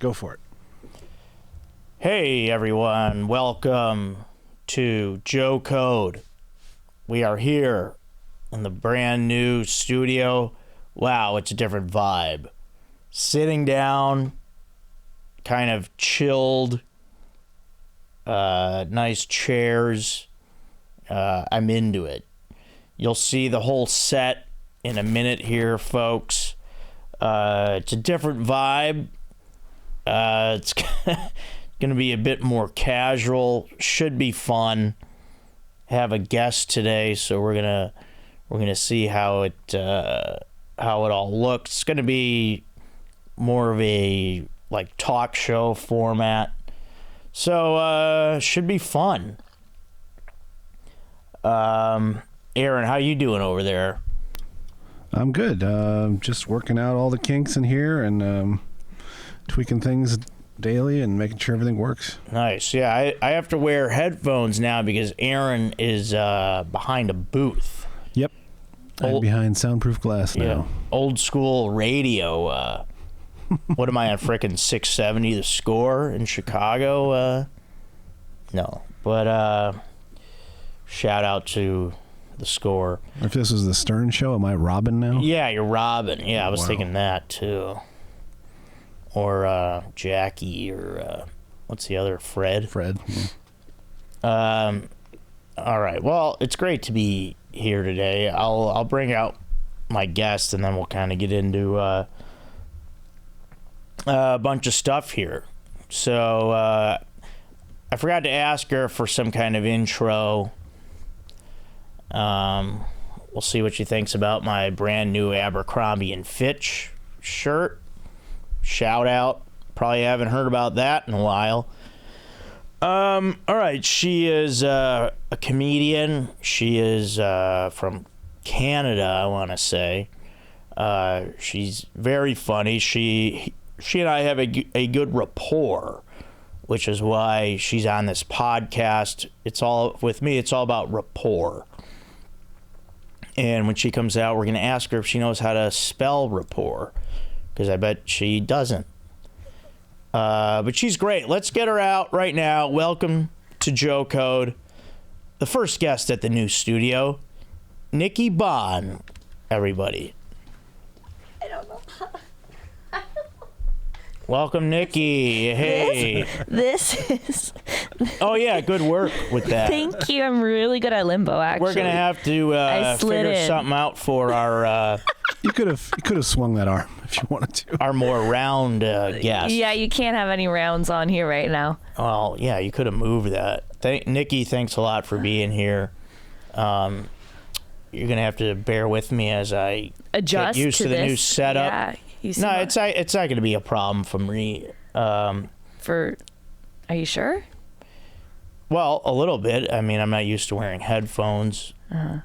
Go for it. Hey everyone, welcome to Joe Code. We are here in the brand new studio. Wow, it's a different vibe. Sitting down, kind of chilled, nice chairs. I'm into it. You'll see the whole set in a minute here, folks. It's a different vibe. It's gonna be a bit more casual. Should be fun. Have a guest today, so we're gonna see how it all looks. It's gonna be more of a like talk show format, so should be fun. Aaron, how you doing over there? I'm good. Just working out all the kinks in here and tweaking things daily and making sure everything works. Nice. Yeah, I have to wear headphones now because Aaron is behind a booth. Yep. I'm behind soundproof glass now. Yeah, old school radio. What am I on, frickin' 670 The Score in Chicago? No, but shout out to The Score. If this was the Stern Show, am I Robin now? Yeah, you're Robin. Yeah, I was thinking that too. Or Jackie, or what's the other? Fred. Yeah. All right. Well, it's great to be here today. I'll bring out my guest, and then we'll kind of get into a bunch of stuff here. So I forgot to ask her for some kind of intro. We'll see what she thinks about my brand new Abercrombie and Fitch shirt. Shout out. Probably haven't heard about that in a while. All right. She is a comedian. She is from Canada, I want to say. She's very funny. She and I have a good rapport, which is why she's on this podcast. It's all about rapport. And when she comes out, we're going to ask her if she knows how to spell rapport, because I bet she doesn't. But she's great. Let's get her out right now. Welcome to Joe Code. The first guest at the new studio, Nikki Bon, everybody. I don't know. Welcome, Nikki. Hey. This is... Oh, yeah, good work with that. Thank you. I'm really good at limbo, actually. We're going to have to figure something out for our... You could have swung that arm if you wanted to. Our more round guest. Yeah, you can't have any rounds on here right now. Well, yeah, you could have moved that. Nikki, thanks a lot for being here. You're going to have to bear with me as I adjust get used to the new setup. Yeah. No, it's not going to be a problem for me. Are you sure? Well, a little bit. I mean, I'm not used to wearing headphones. Uh-huh.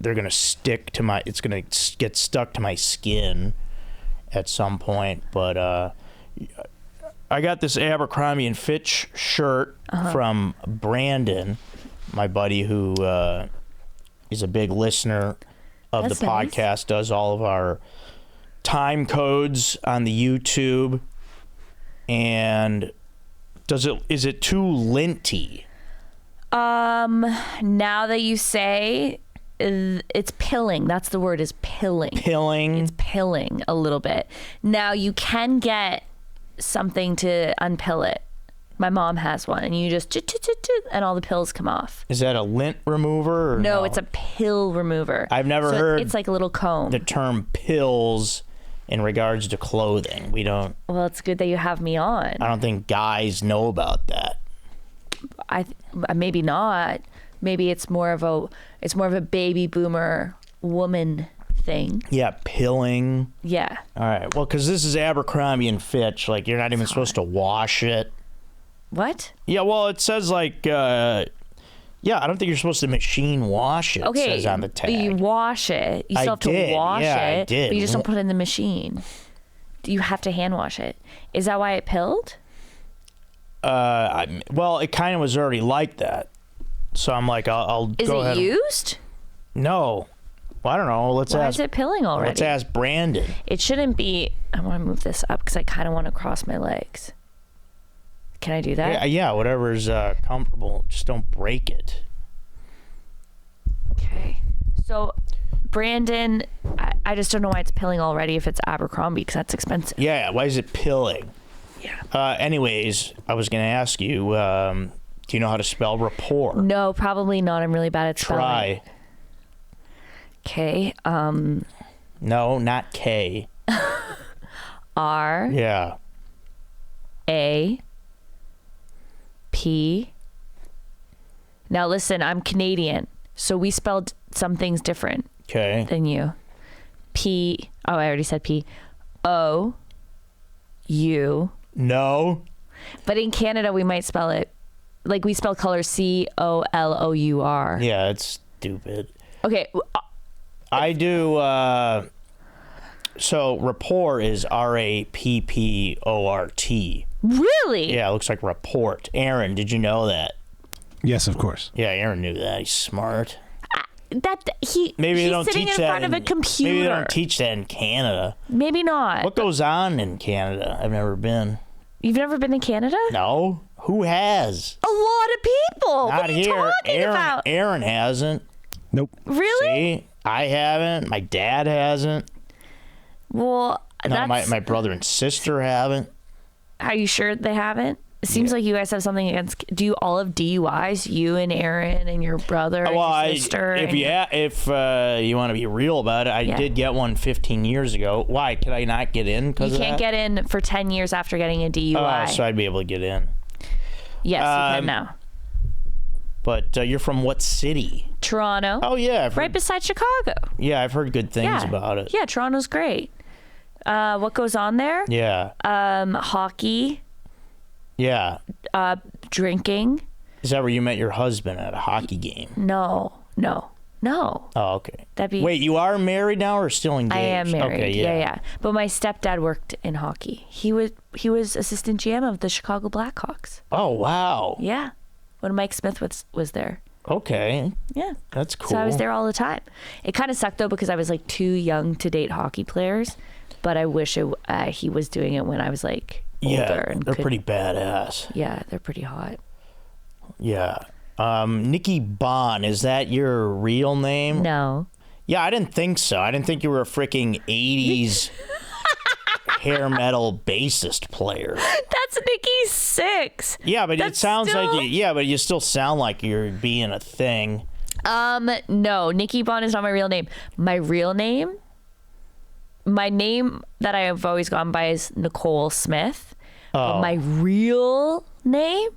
They're gonna stick to my. It's gonna get stuck to my skin at some point. But I got this Abercrombie and Fitch shirt from Brandon, my buddy who is a big listener of the podcast. Nice. Does all of our time codes on the YouTube, and is it too linty? Now that you say, it's pilling. That's the word, is pilling. Pilling? It's pilling a little bit. Now you can get something to unpill it. My mom has one, and you just and all the pills come off. Is that a lint remover? Or no, it's a pill remover. I've never heard. It's like a little comb. The term pills in regards to clothing. We don't. Well, it's good that you have me on. I don't think guys know about that. Maybe not. Maybe it's more of a baby boomer woman thing. Yeah, pilling. Yeah. All right. Well, because this is Abercrombie and Fitch. Like, you're not even supposed to wash it. What? Yeah. Well, it says like. Yeah, I don't think you're supposed to machine wash it. Okay, it says on the tag. You wash it. You still have to wash it. I did. But you just don't put it in the machine. You have to hand wash it. Is that why it pilled? Well, it kind of was already like that. So I'm like, I'll Is go it ahead. used? No. Well, I don't know. Let's Why ask. is it pilling already? Let's ask Brandon. It shouldn't be. I want to move this up because I kind of want to cross my legs. Can I do that? Yeah, whatever's comfortable. Just don't break it. Okay. So, Brandon, I just don't know why it's pilling already if it's Abercrombie because that's expensive. Yeah, why is it pilling? Yeah. Anyways, I was going to ask you, do you know how to spell rapport? No, probably not. I'm really bad at spelling. Try. Okay. No, not K. R. Yeah. A. P. Now listen, I'm Canadian, so we spelled some things different Okay. than you. P. Oh, I already said P. O. U. No. But in Canada, we might spell it like we spell color COLOUR. Yeah, it's stupid. Okay. I do. So rapport is RAPPORT. Really? Yeah, it looks like report. Aaron, did you know that? Yes, of course. Yeah, Aaron knew that. He's smart. Maybe Maybe they he's don't sitting teach in that front of a computer. Maybe they don't teach that in Canada. Maybe not. What goes on in Canada? I've never been. You've never been to Canada? No. Who has? A lot of people. Not what are you here. talking about? Aaron hasn't. Nope. Really? See, I haven't. My dad hasn't. Well, No, that's. my brother and sister haven't. Are you sure they haven't? It seems like you guys have something against. Do you all have DUIs? You and Aaron and your brother and your sister? If and you want to be real about it, I did get one 15 years ago. Why? Could I not get in? you can't get in for 10 years after getting a DUI. So I'd be able to get in. Yes, you can now. But you're from what city? Toronto. Oh yeah, right beside Chicago. Yeah, I've heard good things about it. Yeah, Toronto's great. What goes on there? Yeah. Hockey. Yeah. Drinking. Is that where you met your husband at a hockey game? No. Oh, okay. That'd be. Wait, you are married now or still engaged? I am married. Okay, Yeah. But my stepdad worked in hockey. He was assistant GM of the Chicago Blackhawks. Oh, wow. Yeah. When Mike Smith was there. Okay. Yeah. That's cool. So I was there all the time. It kind of sucked though because I was like too young to date hockey players, but I wish he was doing it when I was like older. Yeah, and they're pretty badass. Yeah, they're pretty hot. Yeah. Nikki Bon, is that your real name? No. Yeah, I didn't think so. I didn't think you were a freaking 80s hair metal bassist player. That's Nikki Six. Yeah, but That's it sounds still... like but you still sound like you're being a thing. No, Nikki Bon is not my real name. My name that I have always gone by is Nicole Smith. Oh. But my real name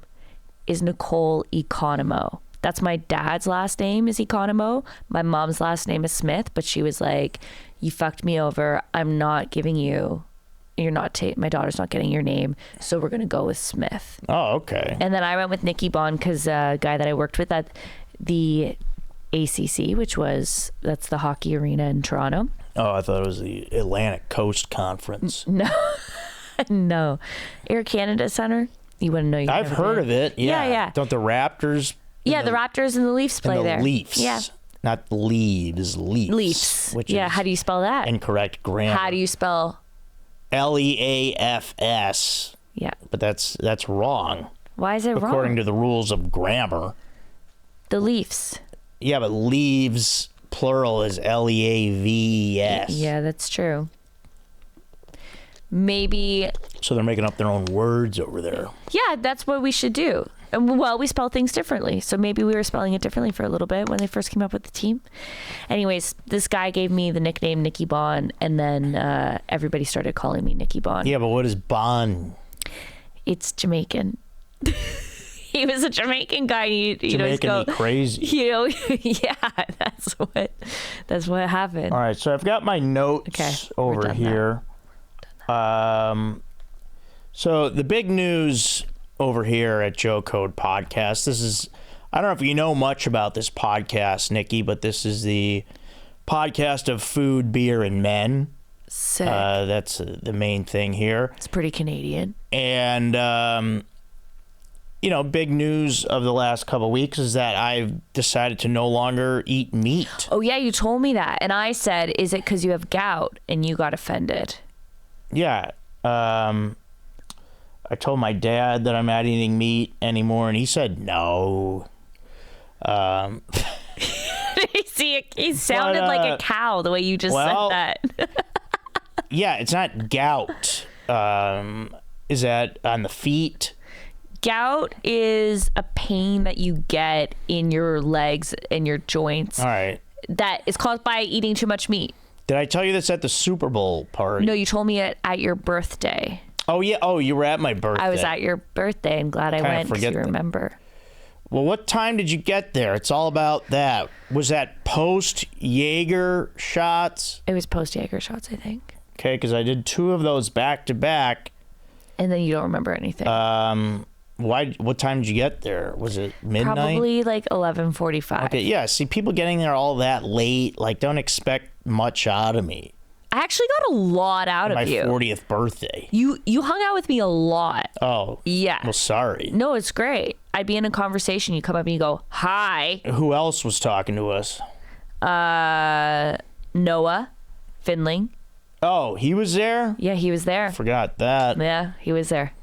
is Nicole Economo. That's my dad's last name is Economo. My mom's last name is Smith, but she was like, you fucked me over. I'm not giving you, my daughter's not getting your name. So we're going to go with Smith. Oh, okay. And then I went with Nikki Bon because a guy that I worked with at the ACC, that's the hockey arena in Toronto. Oh, I thought it was the Atlantic Coast Conference. No. Air Canada Center. You wouldn't know. I've heard of it. Yeah. Don't the Raptors? Yeah, the Raptors and the Leafs play there. Leafs. Yeah. Not Leaves. Leafs. Which yeah. is How do you spell that? incorrect grammar. How do you spell? Leafs. Yeah. But that's wrong. Why is it wrong? According to the rules of grammar. The Leafs. Yeah, but leaves plural is Leaves. Yeah, that's true. Maybe. So they're making up their own words over there. Yeah, that's what we should do. Well, we spell things differently. So maybe we were spelling it differently for a little bit when they first came up with the team. Anyways, this guy gave me the nickname Nikki Bon, and then everybody started calling me Nikki Bon. Yeah, but what is Bon? It's Jamaican. He was a Jamaican guy. Jamaican crazy. Yeah, that's what happened. All right, so I've got my notes over here. So the big news over here at Joe Code Podcast. I don't know if you know much about this podcast, Nikki, but this is the podcast of food, beer, and men. Sick. That's the main thing here. It's pretty Canadian. And big news of the last couple of weeks is that I've decided to no longer eat meat. Oh, yeah, you told me that. And I said, is it because you have gout? And you got offended. Yeah. I told my dad that I'm not eating meat anymore, and he said no. See, he sounded like a cow the way you just said that. Yeah, it's not gout. Is that on the feet? Gout is a pain that you get in your legs and your joints. All right. That is caused by eating too much meat. Did I tell you this at the Super Bowl party? No, you told me it at your birthday. Oh, yeah. Oh, you were at my birthday. I was at your birthday. I'm glad I went because you remember. Well, what time did you get there? It's all about that. Was that post-Jaeger shots? It was post-Jaeger shots, I think. Okay, because I did 2 of those back to back. And then you don't remember anything. Why? What time did you get there? Was it midnight? Probably like 11:45. Okay, yeah. See, people getting there all that late, like, don't expect much out of me. I actually got a lot out of you. My 40th birthday. You hung out with me a lot. Oh. Yeah. Well, sorry. No, it's great. I'd be in a conversation. You come up and you go, hi. Who else was talking to us? Noah Finling. Oh, he was there? Yeah, he was there. Forgot that. Yeah, he was there.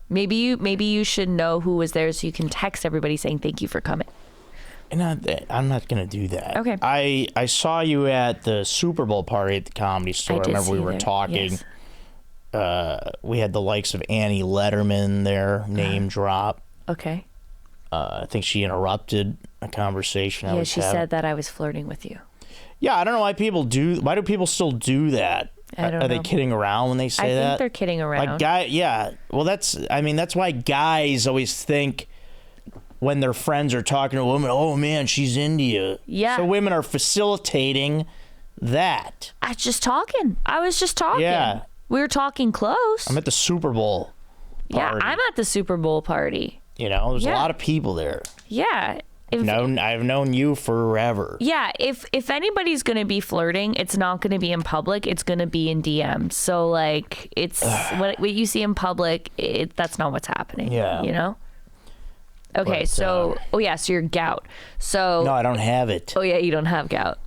Maybe you should know who was there so you can text everybody saying thank you for coming. I'm not going to do that. Okay. I saw you at the Super Bowl party at the Comedy Store. I remember we were talking. Yes. We had the likes of Annie Letterman there, name drop. Okay. I think she interrupted a conversation I was having. Yeah, she said that I was flirting with you. Yeah, I don't know why why do people still do that? I don't know. Are they kidding around when they say that? I think they're kidding around. Well, that's why guys always think when their friends are talking to a woman, oh man, she's into you. Yeah. So women are facilitating that. I was just talking. Yeah. We were talking close. I'm at the Super Bowl party. Yeah, I'm at the Super Bowl party. There's a lot of people there. Yeah. I've known you forever. Yeah, if anybody's going to be flirting, it's not going to be in public. It's going to be in DMs. So, like, it's what you see in public, that's not what's happening. Yeah. You know? Okay, But, so you're gout. So No, I don't have it. Oh, yeah, you don't have gout.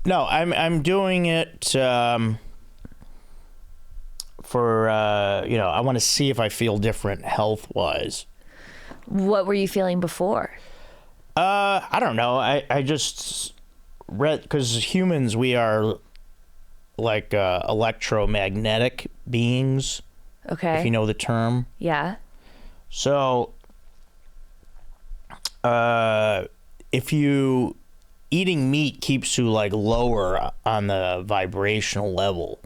No, I'm doing it for, I want to see if I feel different health-wise. What were you feeling before? I don't know. I just read, because humans, we are like electromagnetic beings. Okay. If you know the term. Yeah. So, if you eating meat keeps you like lower on the vibrational level.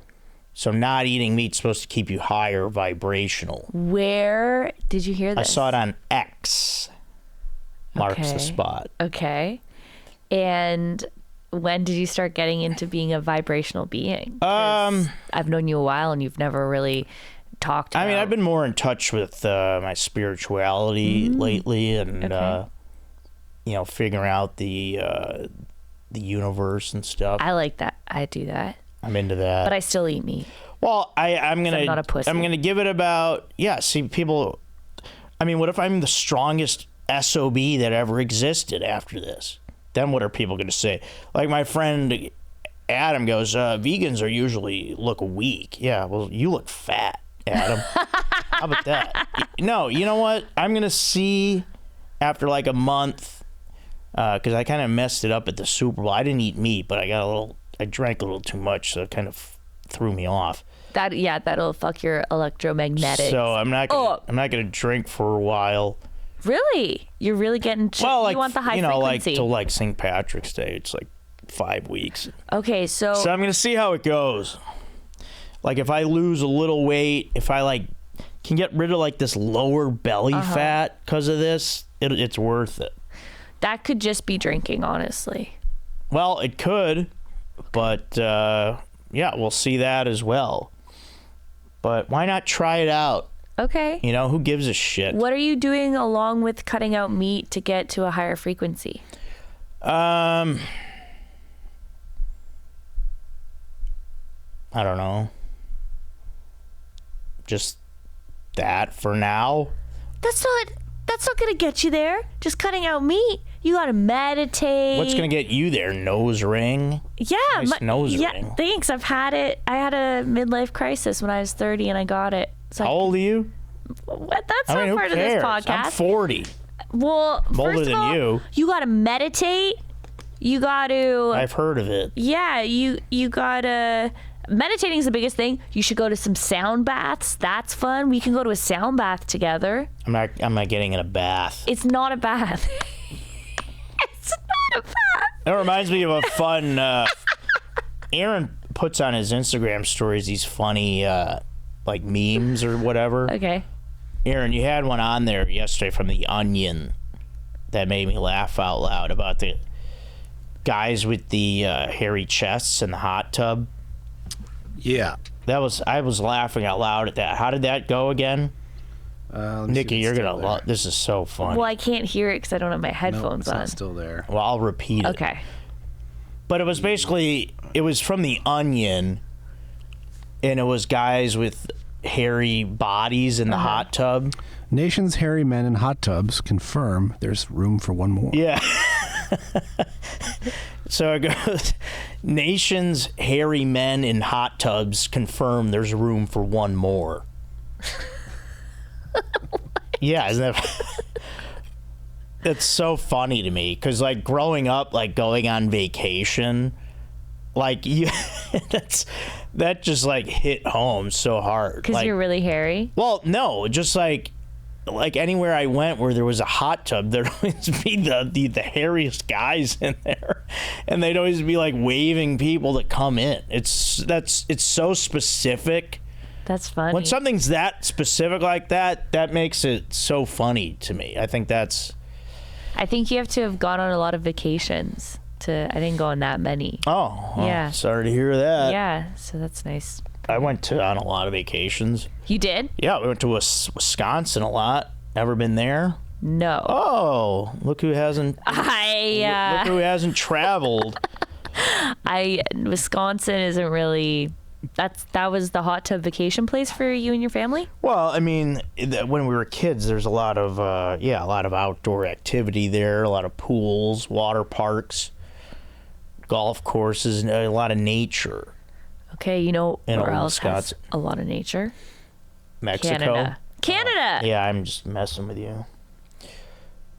So not eating meat's supposed to keep you higher vibrational. Where did you hear this? I saw it on X. Marks the spot. Okay. And when did you start getting into being a vibrational being? I've known you a while and you've never really talked about... I've been more in touch with my spirituality lately and, figuring out the universe and stuff. I like that. I do that. I'm into that. But I still eat meat. Well, I'm not a pussy. I'm gonna give it about people. What if I'm the strongest SOB that ever existed after this? Then what are people gonna say? Like my friend Adam goes, vegans are usually look weak. Yeah, well, you look fat, Adam. How about that? No, you know what? I'm gonna see after like a month, because I kind of messed it up at the Super Bowl. I didn't eat meat, but I drank a little too much, so it kind of threw me off. That'll fuck your electromagnetic. So I'm not gonna drink for a while. Really? You're really getting... you want the high frequency. Till like St. Patrick's Day. It's like 5 weeks. Okay, so I'm gonna see how it goes. Like if I lose a little weight, if I like can get rid of like this lower belly fat because of this, it's worth it. That could just be drinking, honestly. Well, it could, but we'll see that as well. But why not try it out? Okay. Who gives a shit? What are you doing along with cutting out meat to get to a higher frequency? I don't know. Just that for now. That's not... That's not gonna get you there. Just cutting out meat. You gotta meditate. What's gonna get you there? Nose ring? Yeah, Nice nose ring. Thanks. I've had it. I had a midlife crisis when I was 30, and I got it. So How old are you? What? That's I mean, not who part cares? of this podcast. I'm 40. Well, I'm older first of than all, you. gotta meditate. You gotta. I've heard of it. Yeah, you gotta. Meditating is the biggest thing. You should go to some sound baths. That's fun. We can go to a sound bath together. I'm not getting in a bath. It's not a bath. It's not a bath. That reminds me of a fun. Aaron puts on his Instagram stories these funny, like memes or whatever. Okay. Aaron, you had one on there yesterday from The Onion that made me laugh out loud about the guys with the hairy chests in the hot tub. Yeah. I was laughing out loud at that. How did that go again? Nikki, you're gonna love. This is so funny. Well, I can't hear it because I don't have my No, headphones it's on. not still there. Well, I'll repeat it. Okay. But it was basically, it was from The Onion, and it was guys with hairy bodies in the hot tub. Nation's hairy men in hot tubs confirm there's room for one more. Yeah. So it goes, nation's hairy men in hot tubs confirm there's room for one more. Yeah, isn't that... It's so funny to me because, like, growing up, like, going on vacation, like, you, that just, like, hit home so hard. Because Like, you're really hairy. well, no, just like anywhere I went where there was a hot tub, there'd always be the hairiest guys in there, and they'd always be like waving people to come in. It's so specific. That's funny. When something's that specific like that, that makes it so funny to me. I think you have to have gone on a lot of vacations. I didn't go on that many. oh well, Yeah. sorry to hear that. Yeah, so that's nice. I went on a lot of vacations. You did? Yeah, we went to Wisconsin a lot. Ever been there? No. Oh, look who hasn't. Look who hasn't traveled. Wisconsin isn't really. That was the hot tub vacation place for you and your family? Well, I mean, when we were kids, there's a lot of outdoor activity there, a lot of pools, water parks, golf courses, and a lot of nature. Okay, you know In where old else has Wisconsin. a lot of nature? Mexico. Canada. Yeah, I'm just messing with you.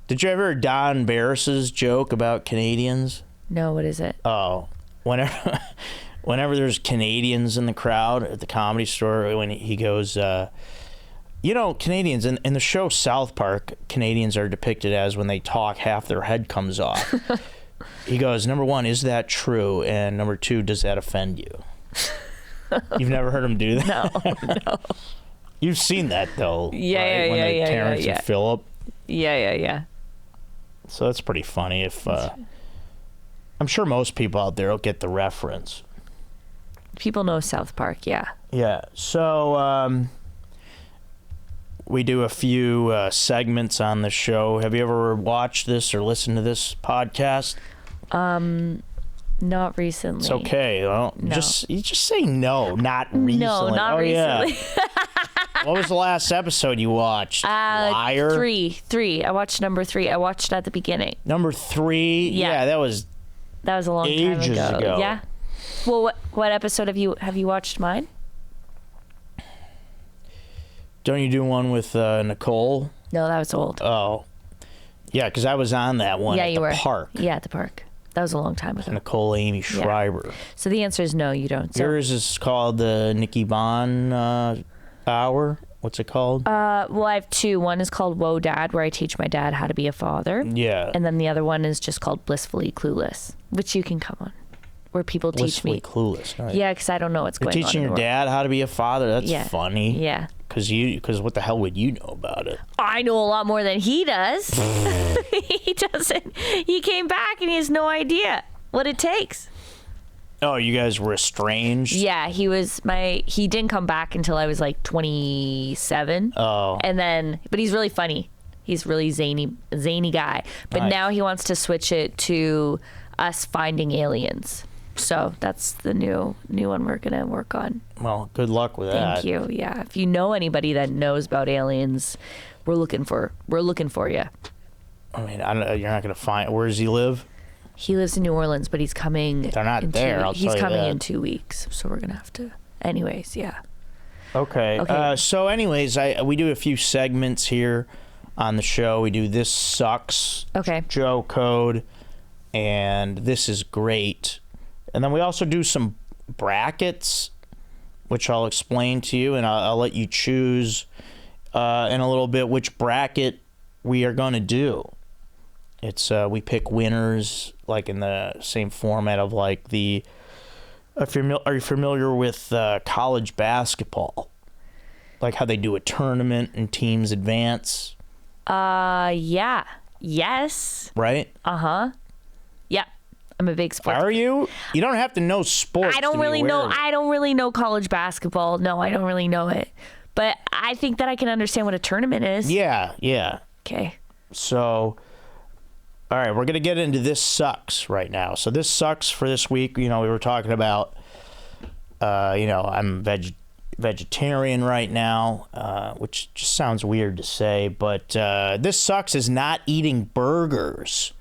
Did you ever hear Don Barris's joke about Canadians? No, what is it? Oh, whenever there's Canadians in the crowd at the Comedy Store, when he goes, Canadians in the show South Park, Canadians are depicted as when they talk, half their head comes off. He goes, number one, is that true? And number two, does that offend you? You've never heard him do that? No. You've seen that though, Yeah, right? yeah, When yeah, they yeah, Terrence yeah. and Phillip. Yeah. So that's pretty funny. If I'm sure most people out there will get the reference. People know South Park, yeah. Yeah. So we do a few segments on the show. Have you ever watched this or listened to this podcast? Not recently. It's okay. Well, No. you just say no, not recently. No, not recently. Yeah. What was the last episode you watched? Liar? Three. I watched number 3. I watched it at the beginning. Number 3? Yeah. That was That was a long ages time ago. Yeah. Well, what episode have you watched mine? Don't you do one with Nicole? No, that was old. Oh. Yeah, because I was on that one at you the were. park. Yeah, at the park. That was a long time ago. Nicole Amy Schreiber. So the answer is no, you don't. So, Yours is called the Nikki Bon Hour. What's it called? well, I have 2. One is called Whoa Dad, where I teach my dad how to be a father. Yeah. And then the other one is just called Blissfully Clueless, which you can come on, where people teach Blissfully me. Clueless. Right. Yeah, because I don't know what's You're going on. teaching in your the world. dad how to be a father? That's Yeah. funny. Yeah. Because what the hell would you know about it? I know a lot more than he does. He doesn't. He came back and he has no idea what it takes. Oh, you guys were estranged? Yeah, he didn't come back until I was like 27. Oh. And then, but he's really funny. He's really zany guy. But Nice. now he wants to switch it to us finding aliens. So that's the new one we're gonna work on. Well, good luck with that. Thank you. Yeah, if you know anybody that knows about aliens, we're looking for you. I mean, I don't, you're not going to find... Where does he live? He lives in New Orleans, but he's coming. They're not there, I'll He's tell you coming that. in 2 weeks, so we're gonna have to. Anyways, yeah. Okay. So anyways, we do a few segments here on the show. We do This Sucks, Okay. Joe Code, and This is Great. And then we also do some brackets, which I'll explain to you, and I'll let you choose in a little bit which bracket we are going to do. It's we pick winners like in the same format of like the... Are you familiar with college basketball? Like how they do a tournament and teams advance? Yeah. Yes. Right? Uh-huh. Yep. I'm a big sports. Are you? You don't have to know sports. I don't really know college basketball. No, I don't really know it. But I think that I can understand what a tournament is. Yeah, yeah. Okay. So, all right, we're going to get into This Sucks right now. So this sucks for this week. You know, we were talking about, I'm vegetarian right now, which just sounds weird to say. But this sucks is not eating burgers.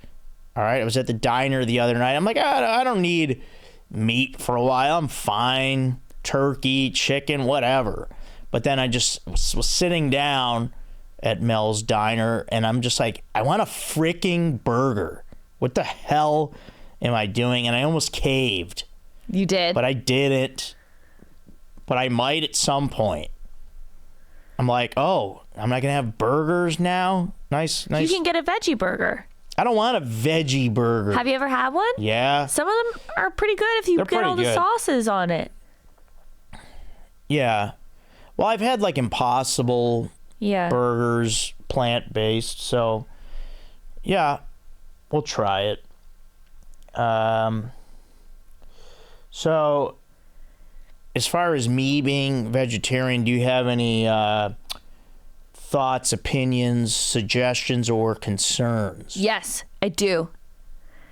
All right, I was at the diner the other night. I'm like, I don't need meat for a while. I'm fine. Turkey, chicken, whatever. But then I just was sitting down at Mel's Diner, and I'm just like, I want a freaking burger. What the hell am I doing? And I almost caved. You did? But I didn't. But I might at some point. I'm like, oh, I'm not going to have burgers now? Nice. You can get a veggie burger. I don't want a veggie burger. Have you ever had one? Yeah. Some of them are pretty good if you get all the sauces on it. Yeah. Well, I've had like Impossible burgers, plant-based, so yeah, we'll try it. So as far as me being vegetarian, do you have any thoughts, opinions, suggestions, or concerns? Yes, I do.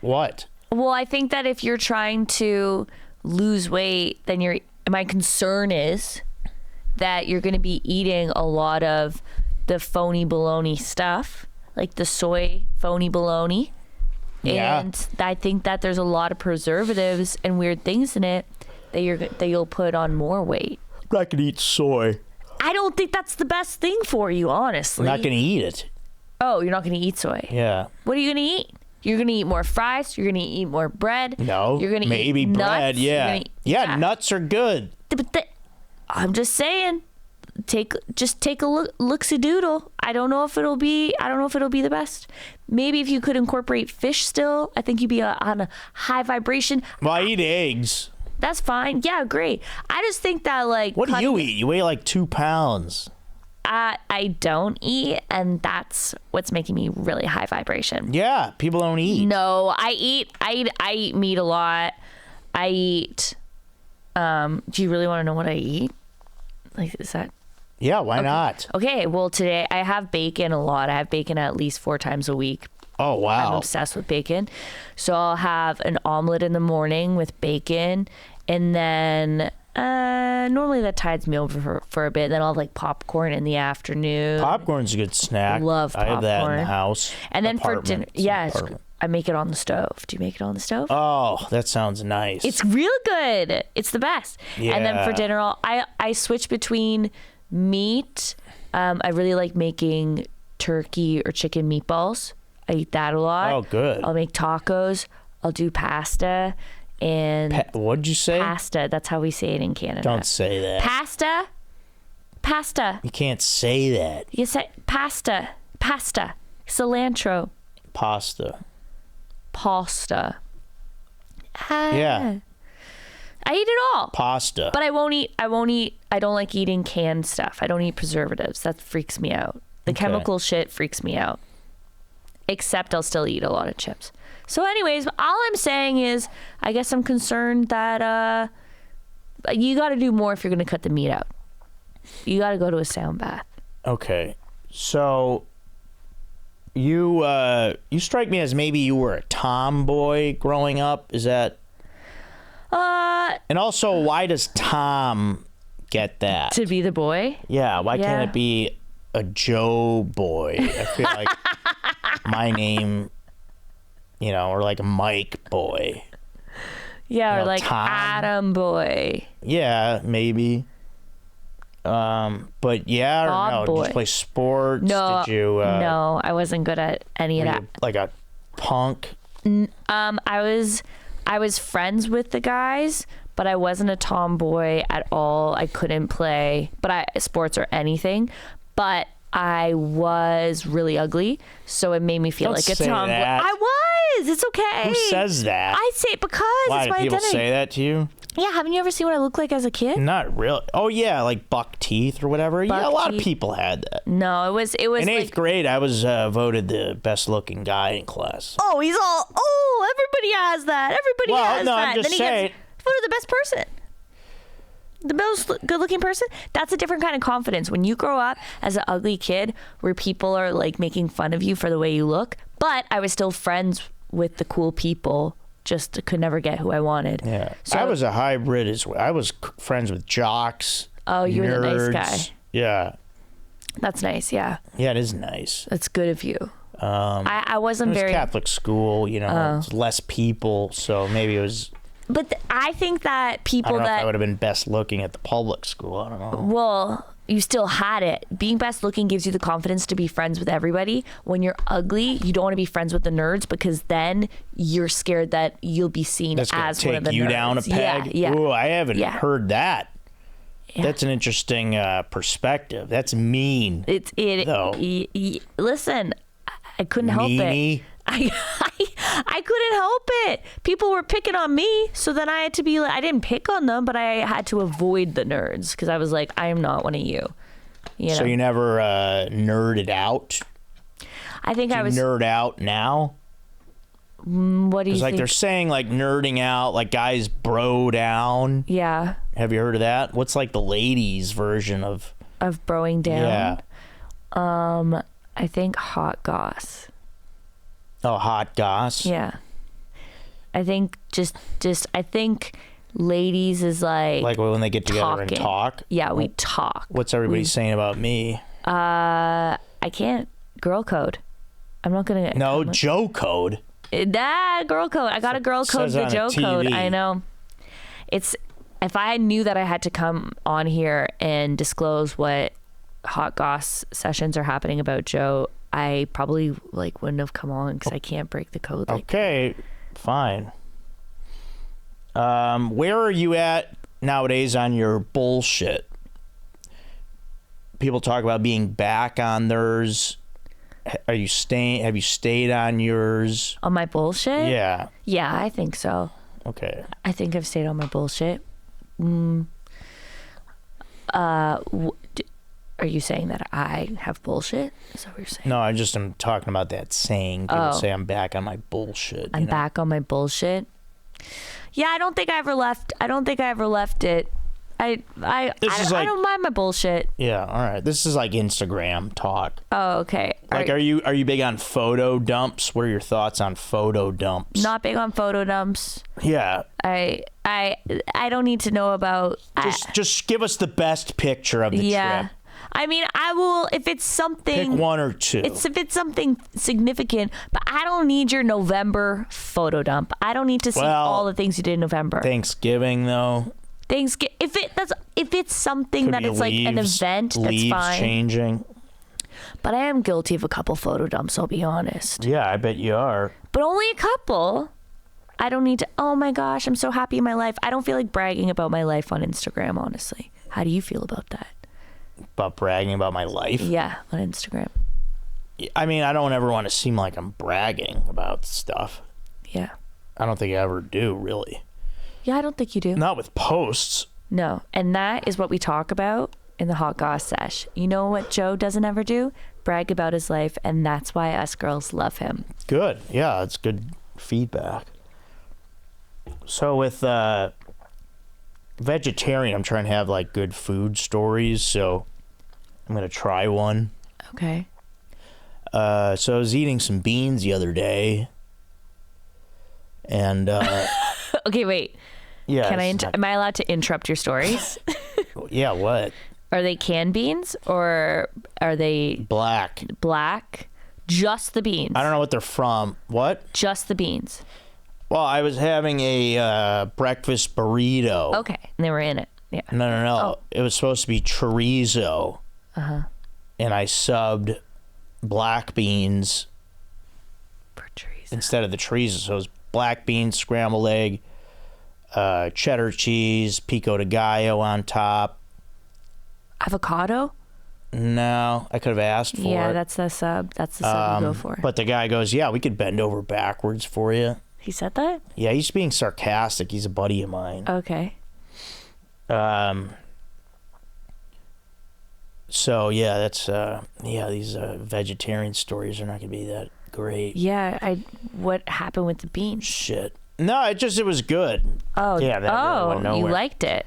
What? Well, I think that if you're trying to lose weight, then my concern is that you're going to be eating a lot of the phony baloney stuff, like the soy phony baloney. Yeah. And I think that there's a lot of preservatives and weird things in it that you'll put on more weight. I'm not going to eat soy. I don't think that's the best thing for you, honestly. I'm not going to eat it. Oh, you're not going to eat soy? Yeah. What are you going to eat? You're going to eat more fries? You're going to eat more bread? No. You're going to maybe eat bread, nuts? yeah. Yeah, nuts are good. But I'm just saying, take a look-see doodle. I don't know if it'll be the best. Maybe if you could incorporate fish still, I think you'd be on a high vibration. Well, I eat eggs. That's fine. Yeah, great. I just think that What do you eat? You weigh like 2 pounds. I don't eat, and that's what's making me really high vibration. Yeah, people don't eat. No, I eat meat a lot. I eat. Do you really want to know what I eat? Like, is that? Yeah, why not? Okay, well, today I have bacon a lot. I have bacon at least 4 times a week. Oh, wow. I'm obsessed with bacon. So I'll have an omelet in the morning with bacon, and then normally that tides me over for a bit. Then I'll have like popcorn in the afternoon. Popcorn's a good snack. Love popcorn. I have that in the house. And then for dinner, I make it on the stove. Do you make it on the stove? Oh, that sounds nice. It's real good. It's the best. Yeah. And then for dinner, I switch between meat. I really like making turkey or chicken meatballs. I eat that a lot. Oh, good. I'll make tacos. I'll do pasta. And what'd you say? Pasta. That's how we say it in Canada. Don't say that. Pasta. You can't say that. You say pasta. Cilantro. Pasta. Yeah. I eat it all. Pasta. But I won't eat. I don't like eating canned stuff. I don't eat preservatives. That freaks me out. The chemical shit freaks me out. Except I'll still eat a lot of chips. So anyways, all I'm saying is I guess I'm concerned that you got to do more if you're going to cut the meat out. You got to go to a sound bath. Okay. So you strike me as maybe you were a tomboy growing up. Is that And also, why does Tom get that? To be the boy? Yeah, why can't it be a Joe boy? I feel like my name, or like a Mike boy. Yeah, or like Tom. Adam boy. Yeah, maybe. But yeah, I Bob don't know. boy. Did you play sports? No, Did you? no, I wasn't good at any of were that. you like a punk. I was friends with the guys, but I wasn't a tomboy at all. I couldn't play sports or anything, but I was really ugly, so it made me feel Don't like a say tomboy. that. I was. It's okay. Who says that? I say it because Why it's do my people identity. say that to you? Yeah, haven't you ever seen what I look like as a kid? Not really. Oh yeah, like buck teeth or whatever. Yeah, a lot of teeth. people had that. No, it was In like, eighth grade, I was voted the best looking guy in class. oh, he's all, everybody has that. Everybody has that. I'm just then he saying. gets voted the best person. The most good-looking person. That's a different kind of confidence. When you grow up as an ugly kid where people are like making fun of you for the way you look, but I was still friends with the cool people, just could never get who I wanted. Yeah. So I was a hybrid as well. I was friends with jocks. Oh, you were the nice nerds. guy. Yeah. That's nice. Yeah. Yeah, it is nice. That's good of you. I wasn't It was very Catholic school, it's less people, so maybe it was. But I think that I people don't know if I that, would have been best looking at the public school. I don't know. well, you still had it. Being best looking gives you the confidence to be friends with everybody. When you're ugly, you don't want to be friends with the nerds because then you're scared that you'll be seen That's gonna as one of the take you nerds. down a peg. Yeah. Ooh, I haven't Yeah. heard that. Yeah. That's an interesting perspective. That's mean. Though. Listen, I couldn't help Meanie. it. I couldn't help it. People were picking on me, so then I had to be like, I didn't pick on them, but I had to avoid the nerds because I was like, I am not one of you. So you never nerded out? I think Do I you was. nerd out now? What do you Because like think? they're saying like nerding out, like guys bro down. Yeah, Have you heard of that? What's like the ladies version of? of broing down. Yeah. I think hot goss. Oh, hot goss. Yeah. I think just I think ladies is like when they get together and talking. talk. Yeah, we talk. What's everybody saying about me? I can't girl code. I'm not gonna. No, Joe code. That girl code. I got a girl code, says the on Joe the code. TV. I know. It's if I knew that I had to come on here and disclose what hot goss sessions are happening about Joe, I probably wouldn't have come on because I can't break the code. Okay, fine. Where are you at nowadays on your bullshit? People talk about being back on theirs. Are you staying? Have you stayed on yours? On my bullshit? Yeah. Yeah, I think so. Okay. I think I've stayed on my bullshit. Are you saying that I have bullshit? Is that what you're saying? No, I'm talking about that saying. People say I'm back on my bullshit. I'm back on my bullshit. Yeah, I don't think I ever left. I don't think I ever left it. I don't mind my bullshit. Yeah, all right. This is like Instagram talk. Oh, okay. Like, are you big on photo dumps? What are your thoughts on photo dumps? Not big on photo dumps. Yeah. I don't need to know about. Just give us the best picture of the trip. I mean, I will if it's something. Pick one or two. If it's something significant, but I don't need your November photo dump. I don't need to see all the things you did in November. Thanksgiving though. If it's something that it's like an event, that's fine. Changing. But I am guilty of a couple photo dumps, I'll be honest. Yeah, I bet you are. But only a couple. I don't need to, oh my gosh, I'm so happy in my life. I don't feel like bragging about my life on Instagram, honestly. How do you feel about that? About bragging about my life? Yeah, on Instagram. I mean, I don't ever want to seem like I'm bragging about stuff. Yeah. I don't think I ever do, really. Yeah, I don't think you do. Not with posts. No, and that is what we talk about in the hot goss sesh. You know what Joe doesn't ever do? Brag about his life, and that's why us girls love him. Good. Yeah, that's good feedback. So with vegetarian, I'm trying to have like good food stories, so I'm gonna try one. Okay. So I was eating some beans the other day, and Okay, wait. Yeah. Am I allowed to interrupt your stories? Yeah, what? Are they canned beans or are they Black. black? Just the beans. I don't know what they're from. What? Just the beans. Well, I was having a breakfast burrito. Okay. And they were in it. Yeah. No. Oh. It was supposed to be chorizo. Uh-huh. And I subbed black beans For trees. instead of the chorizo. So it was black beans, scrambled egg, cheddar cheese, pico de gallo on top. Avocado? No, I could have asked for it. Yeah, that's the sub. That's the sub you go for. But the guy goes, yeah, we could bend over backwards for you. He said that? Yeah, he's being sarcastic. He's a buddy of mine. Okay. So yeah, that's these vegetarian stories are not gonna be that great. Yeah, what happened with the beans? Shit. No, it was good. Oh, Yeah, that really went you nowhere. liked it.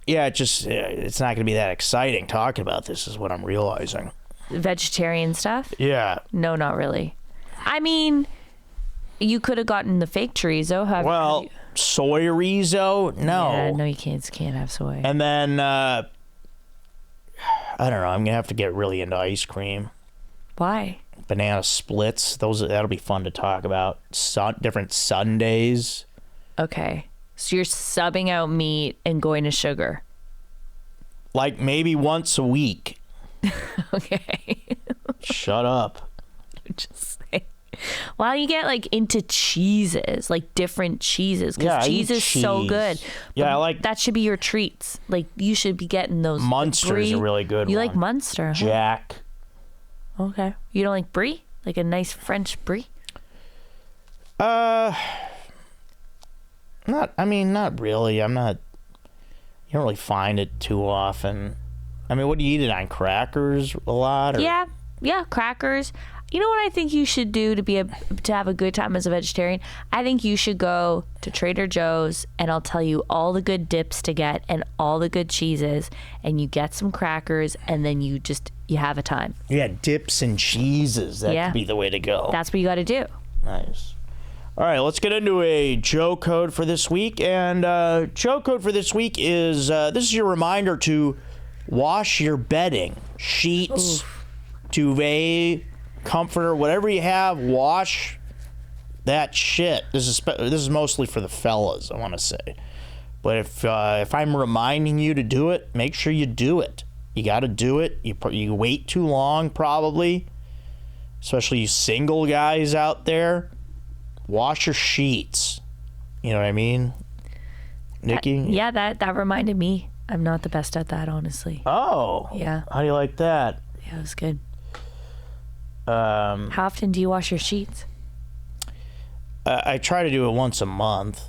Yeah, it's not gonna be that exciting talking about this is what I'm realizing. Vegetarian stuff? Yeah. No, not really. I mean, you could have gotten the fake chorizo. Well, soy rizo? No. Yeah, no, you can't have soy. And then I don't know. I'm gonna have to get really into ice cream. Why? Banana splits. That'll be fun to talk about. Different sundaes. Okay. So you're subbing out meat and going to sugar. Like maybe once a week. Okay. Shut up. Just saying. Well, you get like into cheeses, like different cheeses, because Yeah, I cheese eat is so cheese. good. Yeah, But I like that should be your treats. Like you should be getting those. Munster is a Brie. really good You one. like Munster? Huh? Jack. Okay. You don't like brie? Like a nice French brie? Not really. You don't really find it too often. I mean, what do you eat it on? Crackers a lot? Or? Yeah, crackers. You know what I think you should do to have a good time as a vegetarian? I think you should go to Trader Joe's and I'll tell you all the good dips to get and all the good cheeses, and you get some crackers and then you have a time. Yeah, dips and cheeses. That could be the way to go. That's what you got to do. Nice. All right, let's get into a Joe code for this week. And Joe code for this week is this is your reminder to wash your bedding, sheets, duvet, comforter, whatever you have. Wash that shit. This is mostly for the fellas, I want to say. But if I'm reminding you to do it, make sure you do it. You got to do it. You wait too long, probably, especially you single guys out there. Wash your sheets. You know what I mean? Nikki? That reminded me. I'm not the best at that, honestly. Oh. Yeah. How do you like that? Yeah, it was good. How often do you wash your sheets? I try to do it once a month.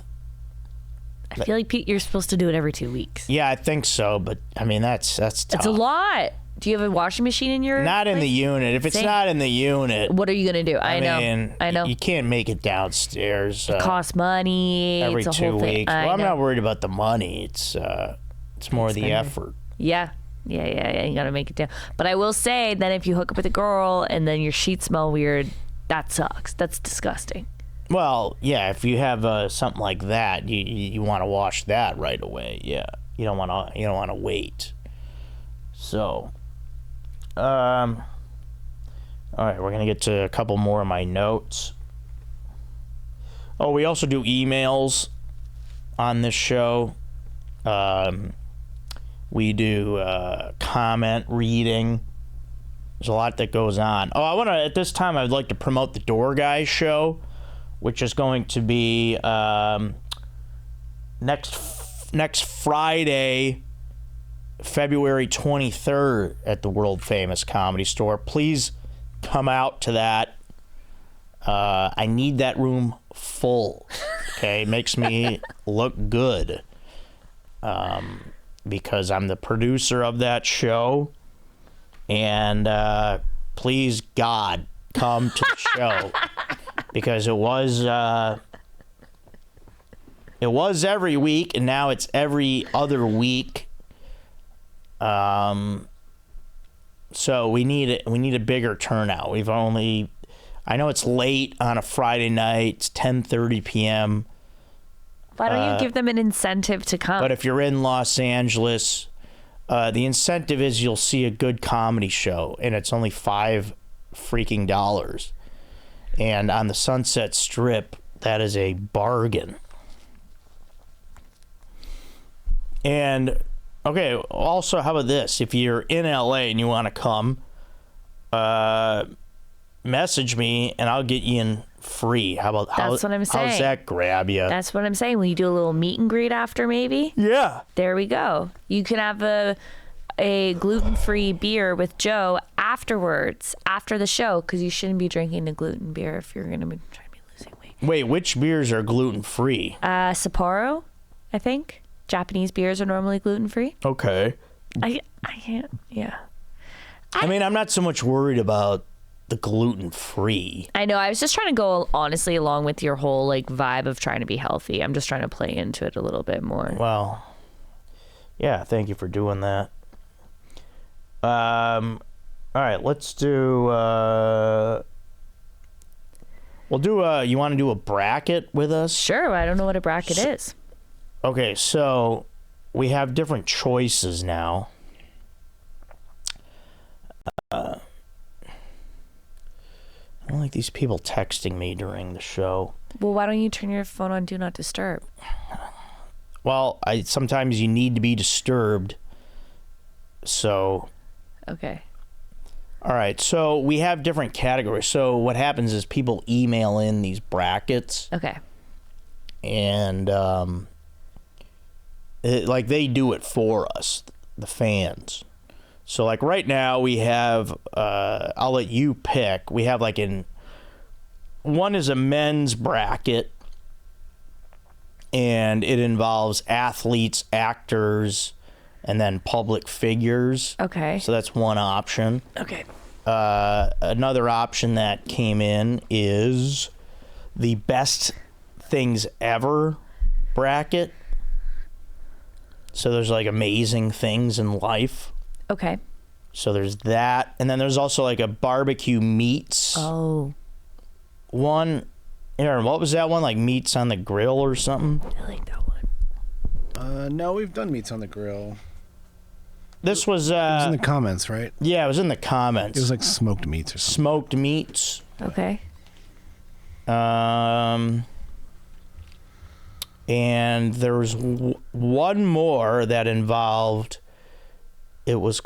I feel like you're supposed to do it every 2 weeks. Yeah, I think so, but I mean that's tough. It's a lot. Do you have a washing machine in your Not in place? the unit. If it's Same. not in the unit, What are you gonna do? I mean, know. You can't make it downstairs. Costs money. every it's a 2 whole thing. weeks. I Well, I'm know. not worried about the money. It's more the better. effort. Yeah. You gotta make it down. But I will say that if you hook up with a girl and then your sheets smell weird, that sucks. That's disgusting. Well, yeah, if you have something like that, you want to wash that right away. Yeah, you don't want to wait. So, all right, we're gonna get to a couple more of my notes. Oh, we also do emails on this show. We do comment reading. There's a lot that goes on. Oh, at this time, I'd like to promote the Door Guys show, which is going to be next Friday, February 23rd at the world famous Comedy Store. Please come out to that. I need that room full. Okay, makes me look good. Because I'm the producer of that show, and please God, come to the show. Because it was every week, and now it's every other week. So we need a bigger turnout. I know it's late on a Friday night. It's 10:30 p.m. Why don't you give them an incentive to come? But if you're in Los Angeles, the incentive is you'll see a good comedy show, and it's only $5 freaking dollars. And on the Sunset Strip, that is a bargain. And okay, also, how about this? If you're in LA and you want to come, message me and I'll get you in free. How about That's what I'm saying. How's that grab you? That's what I'm saying. Will you do a little meet and greet after, maybe? Yeah. There we go. You can have a gluten-free beer with Joe afterwards, after the show, because you shouldn't be drinking a gluten beer if you're going to be trying to be losing weight. Wait, which beers are gluten-free? Sapporo, I think. Japanese beers are normally gluten-free. Okay. I can't, yeah. I mean, I'm not so much worried about the gluten-free. I know. I was just trying to go, honestly, along with your whole, like, vibe of trying to be healthy. I'm just trying to play into it a little bit more. Well, yeah, thank you for doing that. All right, let's do, you want to do a bracket with us? Sure. I don't know what a bracket is. Okay, so we have different choices now. I don't like these people texting me during the show. Well, why don't you turn your phone on Do Not Disturb? Well, sometimes you need to be disturbed. So. Okay. All right, so we have different categories. So what happens is people email in these brackets. Okay. And like they do it for us, the fans. So like right now we have, I'll let you pick. We have one is a men's bracket, and it involves athletes, actors, and then public figures. Okay. So that's one option. Okay. Another option that came in is the best things ever bracket. So there's like amazing things in life. Okay. So there's that. And then there's also like a barbecue meats one. Aaron, what was that one? Like meats on the grill or something? I like that one. No, we've done meats on the grill. This was... it was in the comments, right? Yeah, it was in the comments. It was like smoked meats or something. Smoked meats. Okay. And there was one more that involved... It was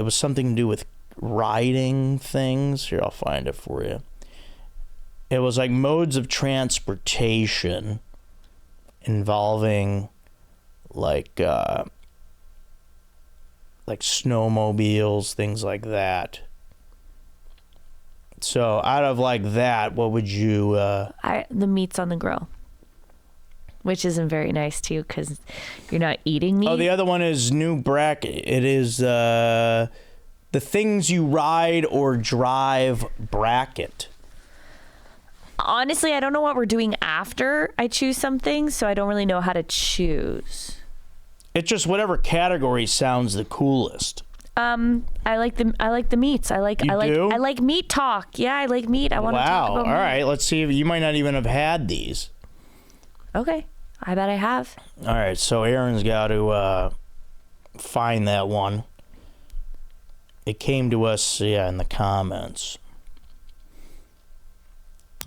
something to do with riding things. Here, I'll find it for you. It was like modes of transportation involving like snowmobiles, things like that. So out of like that, what would you... The meat's on the grill. Which isn't very nice, too, because you're not eating meat. Oh, the other one is new bracket. It is the things you ride or drive bracket. Honestly, I don't know what we're doing after I choose something, so I don't really know how to choose. It's just whatever category sounds the coolest. I like the meats. I like meat talk. Yeah, I like meat. I want to talk about meat. All right, let's see. You might not even have had these. Okay. I bet I have. All right, so Aaron's got to find that one. It came to us, in the comments.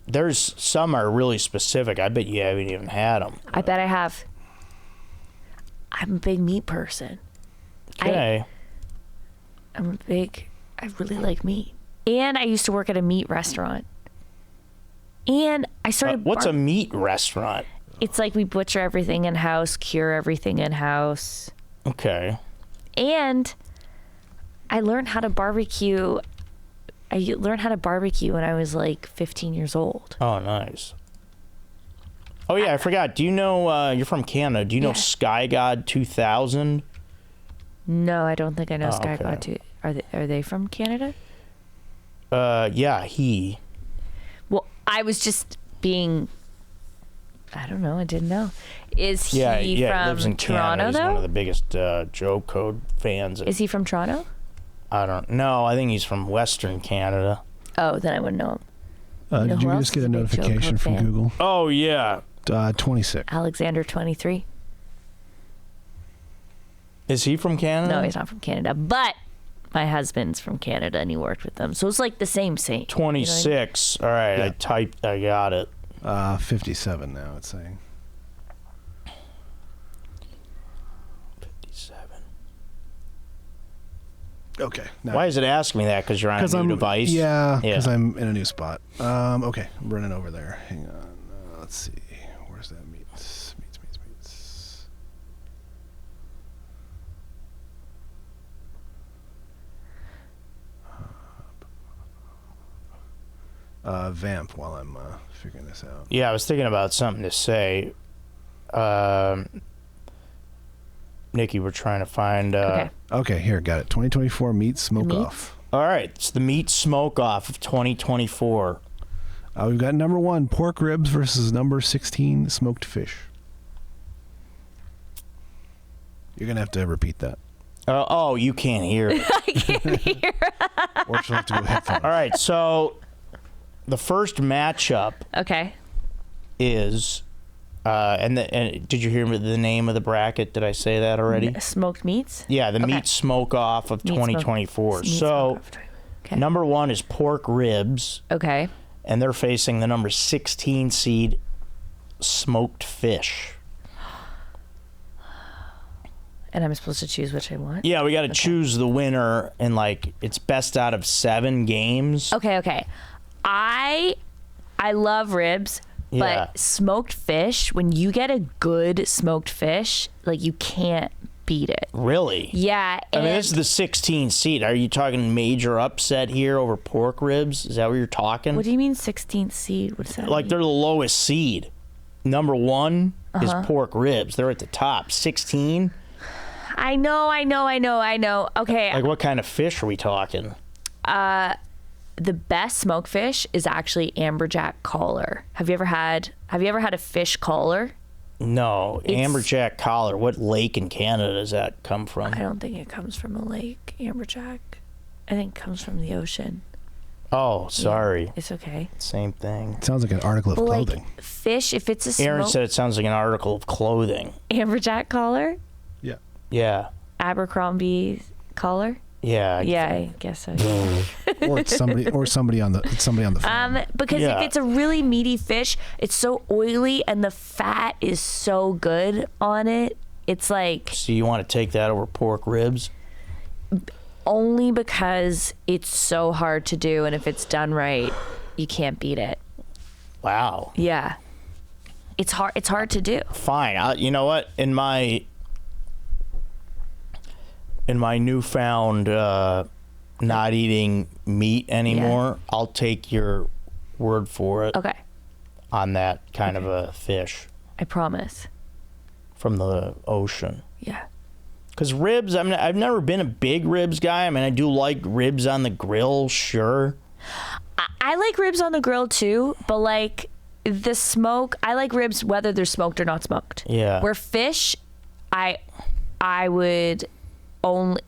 There's some are really specific. I bet you haven't even had them. I bet I have. I'm a big meat person. Okay. I really like meat. And I used to work at a meat restaurant. And I started... What's a meat restaurant? It's like we butcher everything in-house, cure everything in-house. Okay. And I learned how to barbecue. I learned how to barbecue when I was like 15 years old. Oh, nice. Oh, yeah, I forgot. Do you know, you're from Canada. Do you know Sky God 2000? No, I don't think I know Sky okay. God 2. Are they from Canada? Yeah, he. Well, I was just being... I don't know. I didn't know. Is he from he lives in Toronto, Canada. He's though? one of the biggest Joe Code fans. Is he from Toronto? I don't know. I think he's from Western Canada. Oh, then I wouldn't know him. Did you who just else get is a a big Joe notification Code from fan? Google? Oh, yeah. 26. Alexander, 23. Is he from Canada? No, he's not from Canada, but my husband's from Canada and he worked with them. So it's like the same. 26. All right, Yeah. I got it. 57 now, it's saying. 57. Okay. Why is it asking me that? Because you're on a new device? Yeah, because I'm in a new spot. Okay, I'm running over there. Hang on. Let's see. Where's that meets? Vamp while I'm figuring this out. Yeah, I was thinking about something to say. Nikki, we're trying to find... Okay, here, got it. 2024 meat smoke off. All right, it's the meat smoke off of 2024. We've got number 1, pork ribs versus number 16, smoked fish. You're going to have to repeat that. Oh, you can't hear. I can't hear. Or she'll have to go headphones. All right, so the first matchup Okay. is... and did you hear the name of the bracket? Did I say that already? Smoked meats? Yeah, the meat smoke off of 2024. Meat So, smoke off. Okay. number 1 is pork ribs, Okay. and they're facing the number 16 seed smoked fish. And I'm supposed to choose which I want? Yeah, we got to choose the winner, and it's best out of 7 games. Okay. I love ribs. Yeah. But smoked fish, when you get a good smoked fish, you can't beat it. Really? Yeah. I mean, this is the 16 seed. Are you talking major upset here over pork ribs? Is that what you're talking? What do you mean 16th seed? What does that mean? They're the lowest seed. Number 1 is pork ribs. They're at the top. 16? I know. Okay. What kind of fish are we talking? The best smoked fish is actually amberjack collar. Have you ever had a fish collar? No, amberjack collar. What lake in Canada does that come from? I don't think it comes from a lake, amberjack. I think it comes from the ocean. Oh, sorry. Yeah, it's okay. Same thing. Sounds like an article of clothing. Fish, if it's a Aaron said it sounds like an article of clothing. amberjack collar, Yeah. Yeah. Abercrombie collar. Yeah. I guess so. Or it's somebody on the phone. Because if it's a really meaty fish, it's so oily and the fat is so good on it. It's like So you want to take that over pork ribs? only because it's so hard to do, and if it's done right, you can't beat it. Wow. Yeah, it's hard to do. Fine. You know what? In my newfound not eating meat anymore, I'll take your word for it. Okay, On that kind of a fish I promise. from the ocean. Yeah. Because ribs, I've never been a big ribs guy. I mean, I do like ribs on the grill, sure. I like ribs on the grill too, but the smoke, I like ribs whether they're smoked or not smoked. Yeah. Where fish, I would only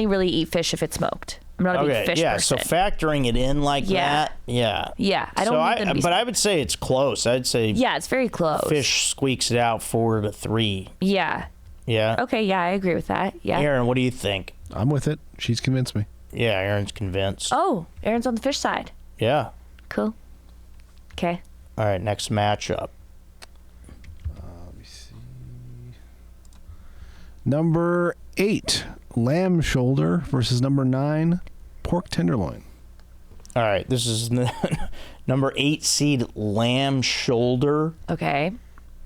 really eat fish if it's smoked. I'm not a big fish person. So factoring it in like that, Yeah, I don't need them to be But I would say it's close. I'd say it's very close. fish squeaks it out 4-3. Yeah. Yeah. Okay, yeah, I agree with that. Yeah. Aaron, what do you think? I'm with it. She's convinced me. Yeah, Aaron's convinced. Oh, Aaron's on the fish side. Yeah. Cool. Okay. All right, next matchup. Let me see. Number 8, lamb shoulder versus number 9, pork tenderloin. All right, this is number 8 seed lamb shoulder Okay.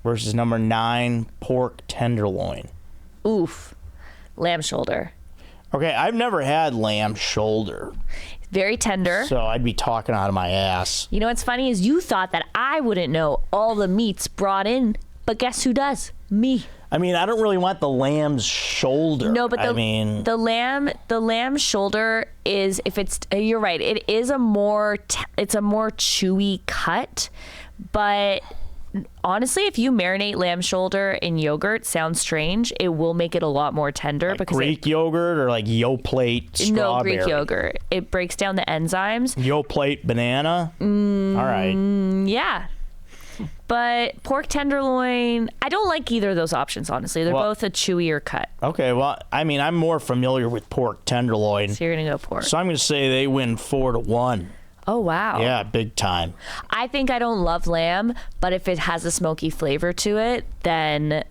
versus number 9 pork tenderloin. Oof. Lamb shoulder. Okay, I've never had lamb shoulder, Very tender. so I'd be talking out of my ass. You know what's funny is you thought that I wouldn't know all the meats brought in, but guess who does? Me. I mean, I don't really want the lamb's shoulder. No, but the the lamb shoulder is, if it's, you're right, it is a more chewy cut, but honestly, if you marinate lamb shoulder in yogurt, sounds strange, it will make it a lot more tender because Greek yogurt or like Yoplait strawberry. no Greek yogurt. It breaks down the enzymes. Yoplait banana. All right. Yeah. But pork tenderloin, I don't like either of those options, honestly. They're both a chewier cut. Okay, well, I mean, I'm more familiar with pork tenderloin. So you're going to go pork. So I'm going to say they win 4-1. Oh, wow. Yeah, big time. I think I don't love lamb, but if it has a smoky flavor to it, then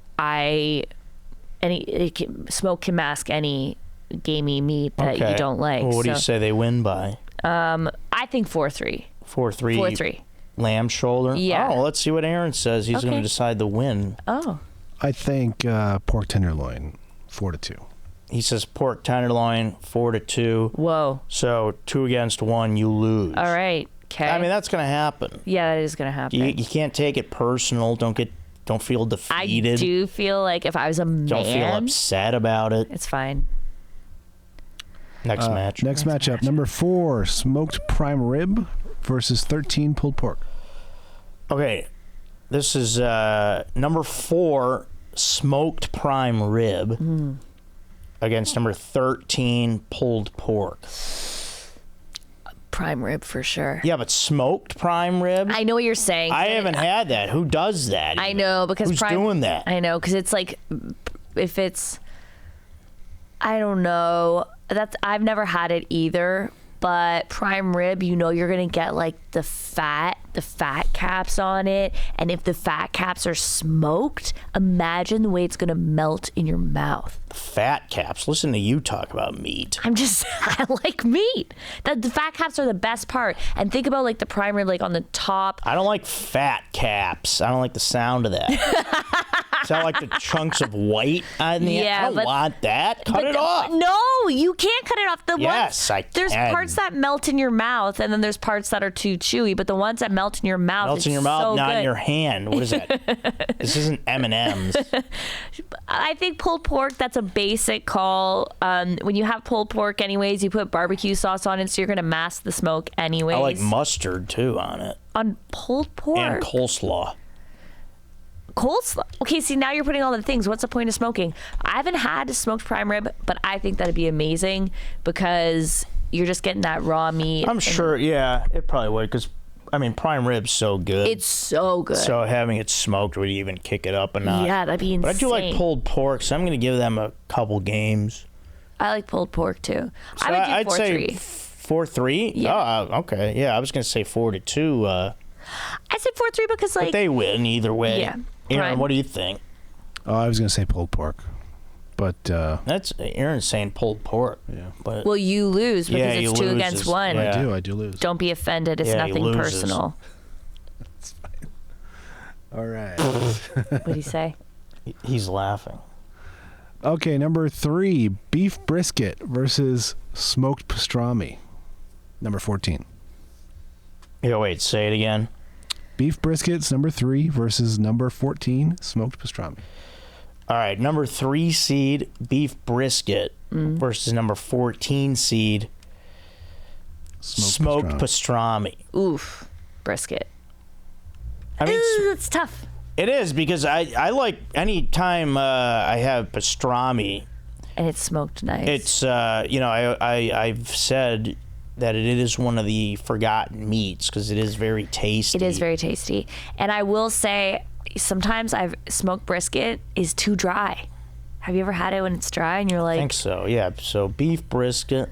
smoke can mask any gamey meat that you don't like. Well, what do you say they win by? I think 4-3. 4-3. 4-3. Lamb shoulder? Yeah. Oh, let's see what Aaron says. He's going to decide the win. Oh. I think pork tenderloin, 4-2. He says pork tenderloin, 4-2. Whoa. So 2 against 1, you lose. All right. Okay. I mean, that's going to happen. Yeah, that is going to happen. You can't take it personal. Don't feel defeated. I do feel like if I was a man, Don't feel upset about it. It's fine. Next match. Next matchup, number 4, smoked prime rib versus 13 pulled pork. Okay, this is number 4, smoked prime rib against number 13, pulled pork. Prime rib for sure. Yeah, but smoked prime rib? I know what you're saying. I haven't had that. Who does that? I know, because Who's doing that? I know, because it's like, if it's, I don't know. I've never had it either. But prime rib, you're gonna get like the fat caps on it, and if the fat caps are smoked, imagine the way it's gonna melt in your mouth. Fat caps. Listen to you talk about meat. I like meat. The fat caps are the best part. And think about like the prime rib, like on the top. I don't like fat caps. I don't like the sound of that. Sound like the chunks of white on the end. I don't want that. Cut it off. No, you can't cut it off. There's parts that melt in your mouth, and then there's parts that are too chewy. But the ones that melt in your mouth, melts in your mouth, not in your hand. What is that? This isn't M&Ms. I think pulled pork, that's a basic call. When you have pulled pork anyways, you put barbecue sauce on it, so you're going to mask the smoke anyways. I like mustard, too, on it. On pulled pork? And coleslaw. Coleslaw? Okay, see, now you're putting all the things. What's the point of smoking? I haven't had a smoked prime rib, but I think that'd be amazing because you're just getting that raw meat. I'm sure, yeah, it probably would, because I mean, prime rib's so good. It's so good. So having it smoked would even kick it up a notch. Yeah, that'd be insane. But I do like pulled pork, so I'm going to give them a couple games. I like pulled pork too. So I would do 4-3. I'd say 4-3? Yeah. Oh, okay. Yeah, I was going to say 4-2. I said 4-3 because like... But they win either way. Yeah. Aaron, what do you think? Oh, I was going to say pulled pork. But that's Aaron's saying pulled pork. Yeah. But well, you lose because it's 2 against 1. Yeah. I do lose. Don't be offended. It's nothing personal. That's fine. All right. What do you say? He's laughing. Okay, number 3, beef brisket versus smoked pastrami. Number 14. Yeah, wait, say it again. Beef briskets, number 3 versus number 14, smoked pastrami. All right, number 3 seed beef brisket versus number 14 seed smoked pastrami. Oof, brisket. I mean, it's tough. It is because I like any time I have pastrami, and it's smoked nice. It's I've said that it is one of the forgotten meats because it is very tasty. It is very tasty, and I will say, sometimes smoked brisket is too dry. Have you ever had it when it's dry and you're like... I think so, yeah. So beef brisket.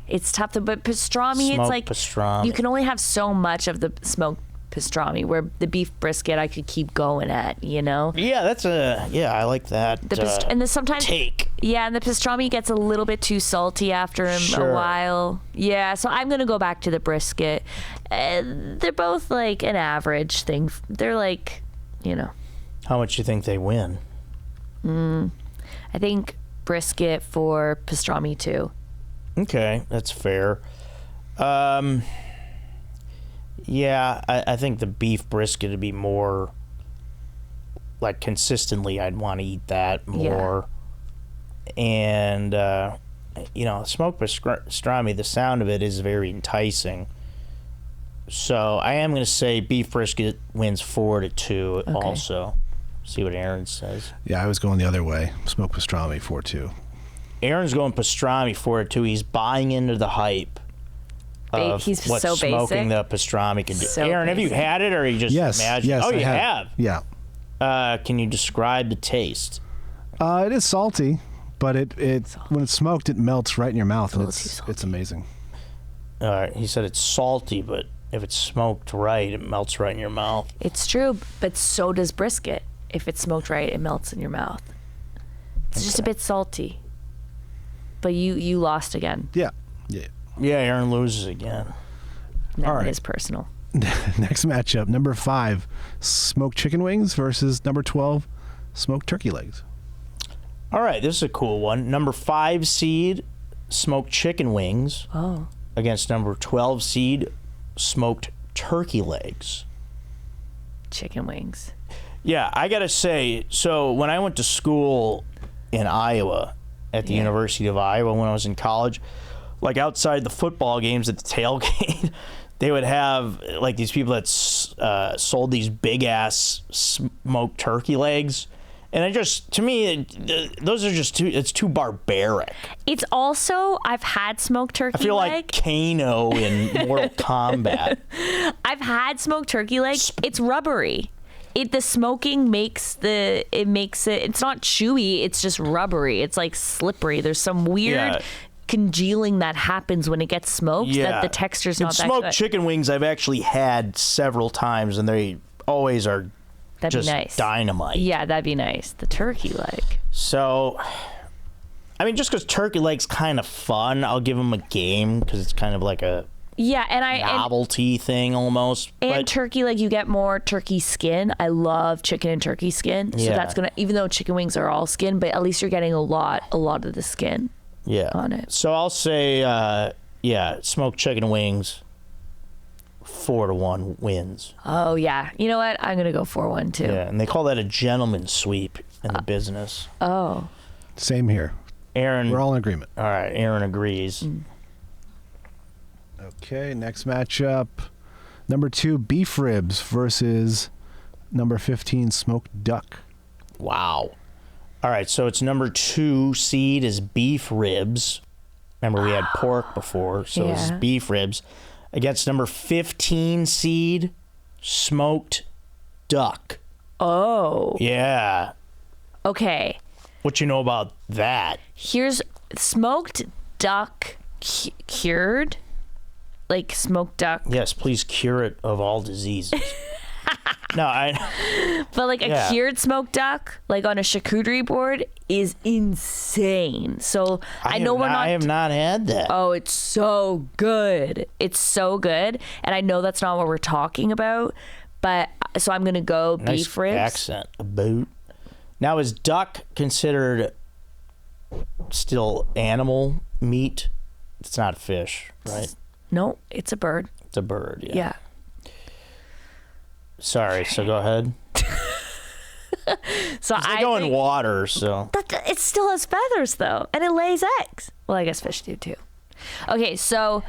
It's tough, but pastrami, it's like... pastrami. You can only have so much of the smoked pastrami, where the beef brisket I could keep going at, you know? Yeah, I like that. And sometimes... Take. Yeah, and the pastrami gets a little bit too salty after a while. Yeah, so I'm going to go back to the brisket. They're both like an average thing. They're like... How much you think they win? I think brisket for pastrami too. Okay, that's fair. Yeah, I think the beef brisket would be more like consistently. I'd want to eat that more. Yeah. And smoked pastrami, the sound of it is very enticing. So I am going to say beef brisket wins 4-2 also. See what Aaron says. Yeah, I was going the other way. Smoked pastrami 4-2. Aaron's going pastrami 4-2. He's buying into the hype of he's what so smoking basic. the pastrami can do. So Aaron, have you basic. had it, or you just Yes. imagine? Yes. Oh, I you have. Yeah. Can you describe the taste? It is salty, but it when it's smoked, it melts right in your mouth, and little too salty. it's amazing. All right, he said it's salty, but if it's smoked right, it melts right in your mouth. It's true, but so does brisket. If it's smoked right, it melts in your mouth. It's just a bit salty. But you lost again. Yeah. Yeah, Aaron loses again. Now All right. it is personal. Next matchup: number 5, smoked chicken wings versus number 12, smoked turkey legs. All right, this is a cool one. Number 5 seed, smoked chicken wings, Oh. against number 12 seed, smoked turkey legs. Chicken wings. Yeah, I gotta say, so when I went to school in Iowa, at the Yeah. University of Iowa when I was in college, like outside the football games at the tailgate, they would have like these people that sold these big ass smoked turkey legs. And it just, to me, those are just it's too barbaric. It's also, I've had smoked turkey I feel leg. like Kano in Mortal Kombat. I've had smoked turkey leg. It's rubbery. The smoking makes it, it's not chewy, it's just rubbery. It's like slippery. There's some weird congealing that happens when it gets smoked that the texture's not that smoked good. chicken wings I've actually had several times, and they always are That'd just be nice. dynamite. Yeah, that'd be nice. The turkey leg. So, I mean, just because turkey leg's kind of fun, I'll give them a game because it's kind of like a Yeah, and novelty thing almost. and But turkey leg, you get more turkey skin. I love chicken and turkey skin. So Yeah. that's gonna, even though chicken wings are all skin, but at least you're getting a lot of the skin yeah, on it. So I'll say, smoked chicken wings. 4-1 wins. Oh yeah, you know what? I'm gonna go 4-1 too. Yeah, and they call that a gentleman sweep in the business. Oh, Same here. Aaron, We're all in agreement. all right. Aaron agrees. Okay, next matchup: number 2, beef ribs versus number 15, smoked duck. Wow. All right, so it's number 2 seed is beef ribs. Remember, we had pork before, so it's Yeah. beef ribs. Against number 15 seed, smoked duck. oh, Yeah. okay. What you know about that? Here's smoked duck cured, like smoked duck, Yes, please cure it of all diseases. No, but like a Yeah. cured smoked duck, like on a charcuterie board, is insane. So I know we're not. I have not had that. Oh, it's so good. It's so good. And I know that's not what we're talking about, but so I'm going to go Nice beef ribs. accent. A boot. Now, is duck considered still animal meat? It's not fish, right? No, it's a bird. It's a bird. Yeah. Sorry. So go ahead. So They I go in think, water, so but it still has feathers though, and it lays eggs. Well, I guess fish do too. Okay, so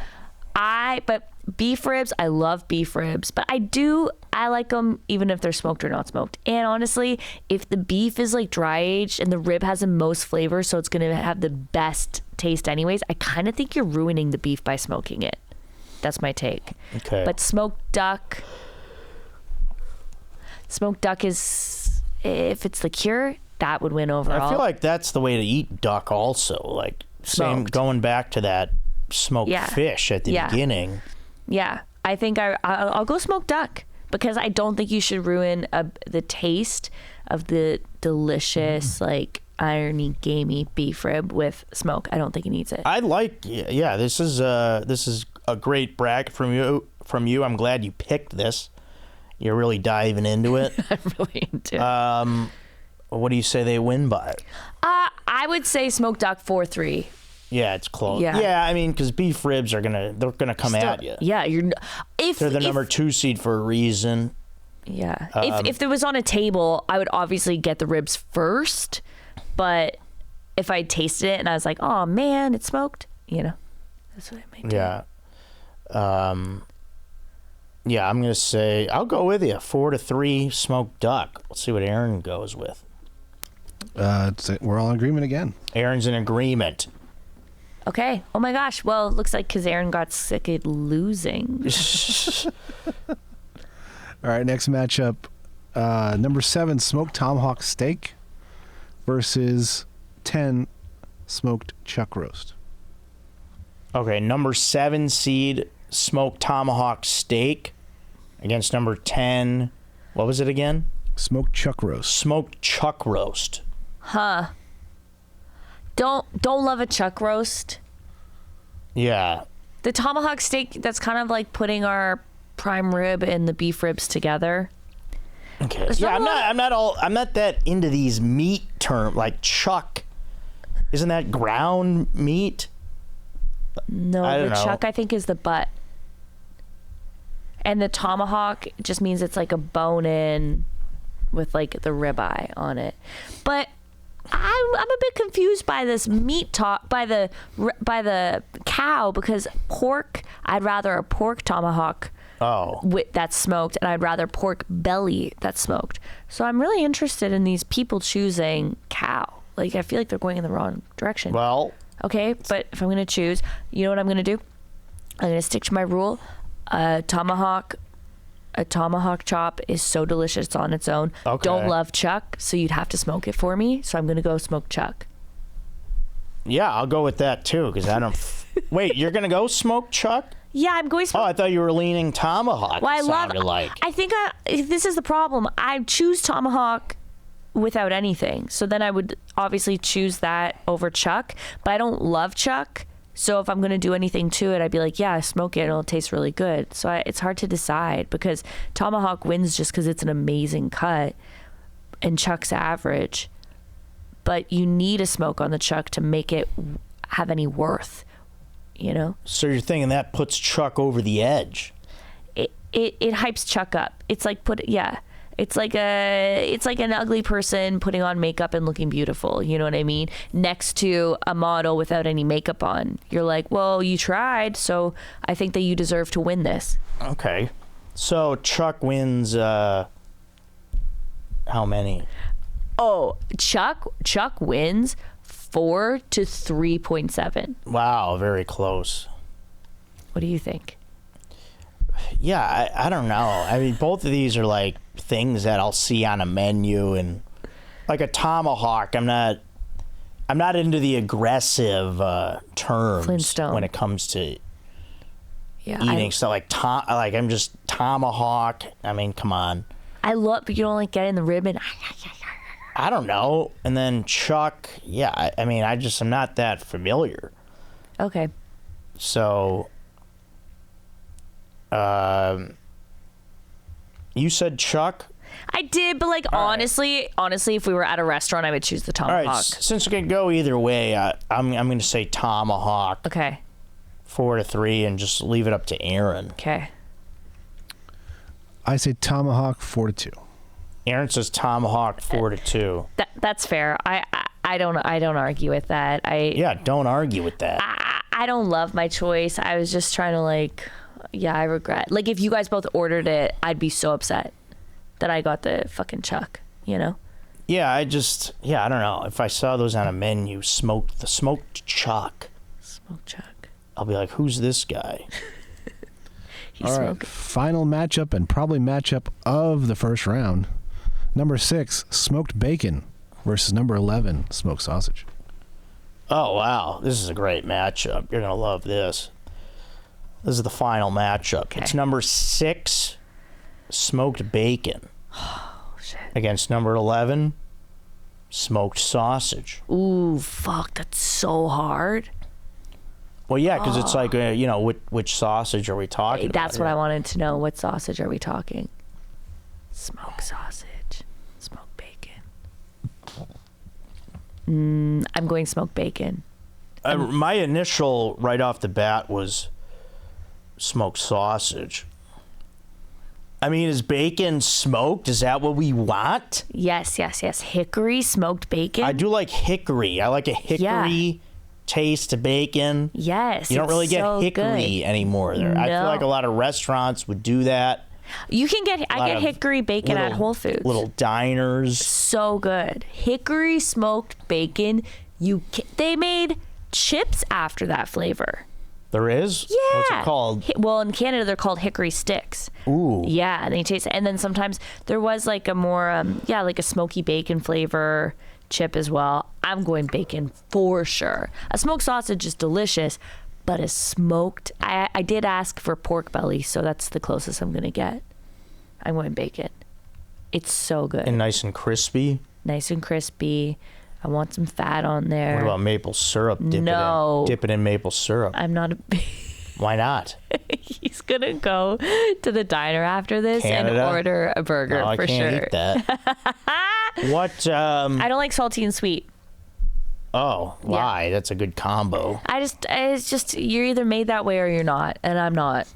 but beef ribs, I love beef ribs, but I like them even if they're smoked or not smoked. And honestly, if the beef is like dry aged and the rib has the most flavor, so it's gonna have the best taste anyways, I kind of think you're ruining the beef by smoking it. That's my take. okay. But smoked duck is, if it's the cure, that would win overall. I feel like that's the way to eat duck also. Like same Smoked. going back to that smoked Yeah. fish at the Yeah. beginning. Yeah, I think I'll go smoked duck because I don't think you should ruin the taste of the delicious, like irony, gamey beef rib with smoke. I don't think it needs it. I like this is a great bracket from you. I'm glad you picked this. You're really diving into it. I'm really into it. What do you say they win by? I would say smoked duck 4-3. Yeah, it's close. Yeah. I mean, because beef ribs they're gonna come at you. Yeah, They're the number 2 seed for a reason. Yeah. If there was on a table, I would obviously get the ribs first, but if I tasted it and I was like, "Oh man, it's smoked," that's what I might do. Yeah. Yeah, I'm gonna say I'll go with you. 4-3 smoked duck. Let's see what Aaron goes with. We're all in agreement again. Aaron's in agreement. Okay. Oh my gosh. Well, it looks like Kazarian got sick of losing. All right, next matchup. Number 7, smoked tomahawk steak versus 10, smoked chuck roast. Okay, number 7 seed smoked tomahawk steak against number 10. What was it again? Smoked chuck roast. Smoked chuck roast. Huh. Don't love a chuck roast. Yeah. The tomahawk steak, that's kind of like putting our prime rib and the beef ribs together. Okay. There's Yeah, not I'm not that into these meat term like chuck. Isn't that ground meat? No, I don't the know. chuck I think is the butt. And the tomahawk just means it's like a bone in with like the ribeye on it. But I'm a bit confused by this meat talk by the cow, because pork, I'd rather a pork tomahawk that's smoked, and I'd rather pork belly that's smoked. So I'm really interested in these people choosing cow. Like, I feel like they're going in the wrong direction. Well, okay, but if I'm going to choose, you know what I'm going to do? I'm going to stick to my rule. A tomahawk chop is so delicious on its own. Okay. Don't love chuck, so you'd have to smoke it for me. So I'm going to go smoked chuck. yeah, I'll go with that too, because I don't. Wait, you're gonna go smoked chuck? Yeah, I'm going Oh, smoked. I thought you were leaning tomahawk. Well, I love. Sounded like. I think this is the problem. I choose tomahawk without anything. So then I would obviously choose that over chuck, but I don't love chuck. So if I'm going to do anything to it, I'd be like, yeah, smoke it and it'll taste really good. So it's hard to decide, because tomahawk wins just because it's an amazing cut and chuck's average. But you need a smoke on the chuck to make it have any worth, you know? So you're thinking that puts chuck over the edge? It hypes chuck up. It's like It's like an ugly person putting on makeup and looking beautiful. You know what I mean? Next to a model without any makeup on. You're like, well, you tried, so I think that you deserve to win this. Okay. So Chuck wins, how many? Oh, Chuck wins 4 to 3.7. Wow, very close. What do you think? Yeah, I don't know. I mean, both of these are like things that I'll see on a menu, and like a tomahawk, I'm not into the aggressive terms Flintstone. when it comes to Yeah, eating stuff like I'm just tomahawk. I mean, come on. I love, but you don't like getting the rib and I don't know. And then Chuck, yeah, I mean, I'm not that familiar. okay. So, you said Chuck? I did, but like honestly, if we were at a restaurant, I would choose the All tomahawk. right, since it can go either way, I'm going to say tomahawk. Okay. 4 to 3, and just leave it up to Aaron. Okay. I say tomahawk 4 to 2. Aaron says tomahawk 4 to 2. That's fair. I don't argue with that. Yeah, don't argue with that. I don't love my choice. I was just trying to I regret. Like, if you guys both ordered it, I'd be so upset that I got the fucking chuck, you know? Yeah, I don't know. If I saw those on a menu, smoked chuck, Smoked chuck. I'll be like, who's this guy? He's All right, smoking. final matchup, and probably matchup of the first round. Number 6, smoked bacon versus number 11, smoked sausage. Oh, wow. This is a great matchup. You're going to love this. This is the final matchup. Okay. It's number 6, smoked bacon. Oh, shit. Against number 11, smoked sausage. Ooh, fuck. That's so hard. Well, yeah, because it's like, which sausage are we talking about? That's what here? I wanted to know. What sausage are we talking? Smoked sausage. Smoked bacon. I'm going smoked bacon. My initial right off the bat was smoked sausage. I mean, is bacon smoked? Is that what we want? Yes. Hickory smoked bacon. I do like hickory. I like a hickory taste to bacon. Yes. You don't really it's get so hickory good. anymore there. I feel No. like a lot of restaurants would do that. You can get. I lot get of hickory bacon at Whole Foods. Little diners. So good. Hickory smoked bacon. They made chips after that flavor. There is? Yeah. What's it called? Well, in Canada, they're called hickory sticks. Ooh. Yeah, and they taste. And then sometimes there was like a more, like a smoky bacon flavor chip as well. I'm going bacon for sure. A smoked sausage is delicious, but a smoked. I did ask for pork belly, so that's the closest I'm gonna get. I'm going bacon. It's so good. And nice and crispy. Nice and crispy. I want some fat on there. What about maple syrup? Dip it in maple syrup. I'm not a Why not? He's gonna go to the diner after this Canada? and order a burger No, for I can't sure. eat that. What? I don't like salty and sweet. Oh, why? That's a good combo. It's just you're either made that way or you're not, and I'm not.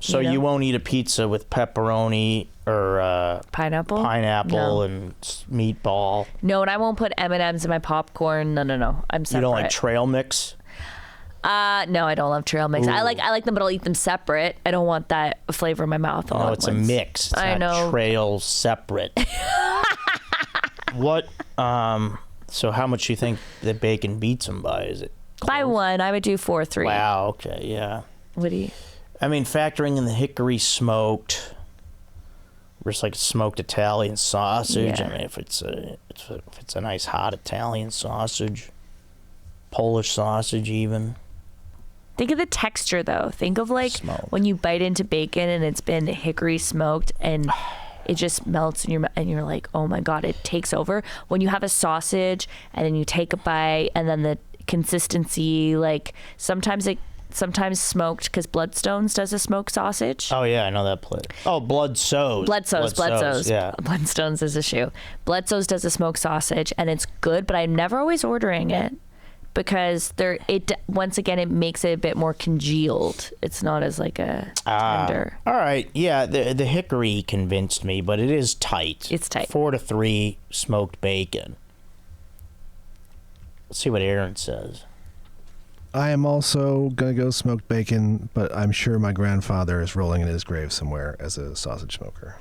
So you won't eat a pizza with pepperoni or Pineapple? pineapple No. and meatball. No, and I won't put M&Ms in my popcorn. No. I'm separate. You don't like trail mix? No, I don't love trail mix. Ooh. I like them, but I'll eat them separate. I don't want that flavor in my mouth all No, at it's a once. mix. It's I not know. trail separate. What? So how much you think that bacon beats them by? Is it By one, I would do 4-3. Wow. Okay. Yeah. What do you? I mean, factoring in the hickory smoked, versus like smoked Italian sausage. Yeah. I mean, if it's a nice hot Italian sausage, Polish sausage even. Think of the texture though. Think of like Smoked. when you bite into bacon and it's been hickory smoked and it just melts in your mouth and you're like, oh my God, it takes over. When you have a sausage and then you take a bite and then the consistency, like sometimes smoked, because Bloodstones does a smoked sausage. Oh yeah, I know that place. Oh, Bloodsoes. Yeah. Bloodstones is a shoe. Bloodstones does a smoked sausage and it's good, but I'm never always ordering it because once again it makes it a bit more congealed. It's not as like a tender. All right. Yeah, the hickory convinced me, but it is tight. It's tight. 4-3 smoked bacon. Let's see what Aaron says. I am also going to go smoked bacon, but I'm sure my grandfather is rolling in his grave somewhere as a sausage smoker.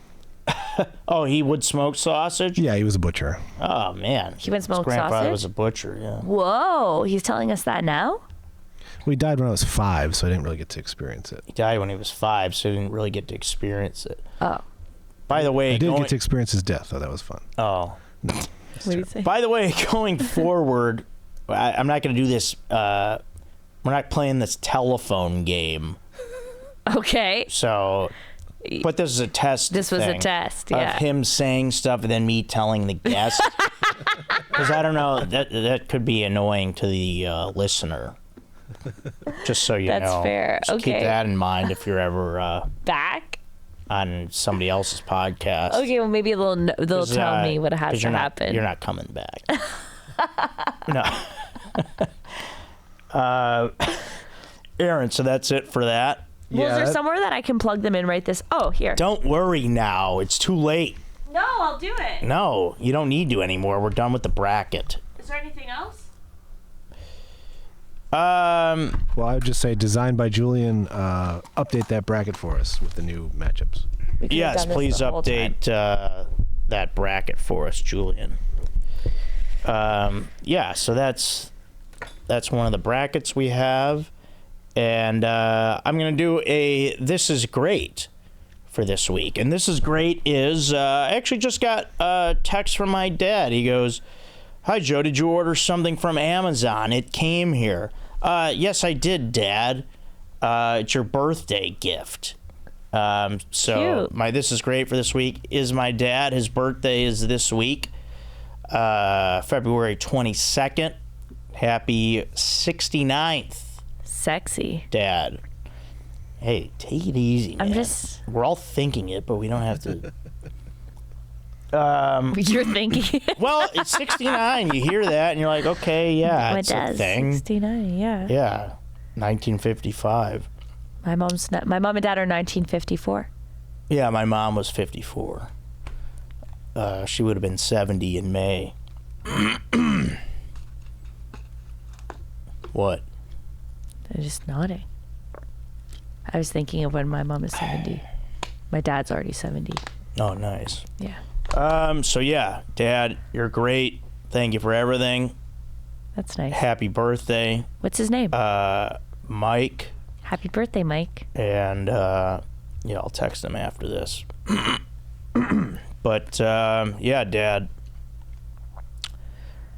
Oh, he would smoke sausage? Yeah, he was a butcher. Oh, man. He would smoke His grandfather sausage? was a butcher, yeah. Whoa, he's telling us that now? Well, he died when I was 5, so I didn't really get to experience it. He died when he was 5, so he didn't really get to experience it. Oh. By the way, I did get to experience his death, though. That was fun. Oh. What do you say? By the way, going forward, I'm not going to do this. We're not playing this telephone game. Okay. So, but this is a test. This was a thing test, of yeah. him saying stuff and then me telling the guest. Because I don't know, that could be annoying to the listener. Just so you know. That's fair. Just Okay. keep that in mind if you're ever Back? on somebody else's podcast. Okay, well maybe they'll tell me what has to happen. You're not coming back. No. Aaron, so that's it for that. Well, is there somewhere that I can plug them in right this? Oh, here. Don't worry now. It's too late. No, I'll do it. No, you don't need to anymore. We're done with the bracket. Is there anything else? Well, I would just say, designed by Julian, update that bracket for us with the new matchups. We could have Yes, done this please the whole time. update that bracket for us, Julian. Yeah, so that's one of the brackets we have. And I'm going to do a This Is Great for this week. And This Is Great is, I actually just got a text from my dad. He goes, "Hi, Joe, did you order something from Amazon? It came here." Yes, I did, Dad. It's your birthday gift. So Cute. my This Is Great for this week is my dad. His birthday is this week, February 22nd. Happy 69th. Sexy. Dad. Hey, take it easy, man. We're all thinking it, but we don't have to. You're thinking. Well, it's 69. You hear that, and you're like, okay, yeah, My it's a dad's thing. 69, yeah. Yeah, 1955. My mom and dad are 1954. Yeah, my mom was 54. She would have been 70 in May. What? They're just nodding. I was thinking of when my mom is 70. My dad's already 70. Oh, nice. Yeah. So yeah, Dad, you're great. Thank you for everything. That's nice. happy birthday, What's his name? Mike. Happy birthday, Mike. And I'll text him after this. But yeah, Dad.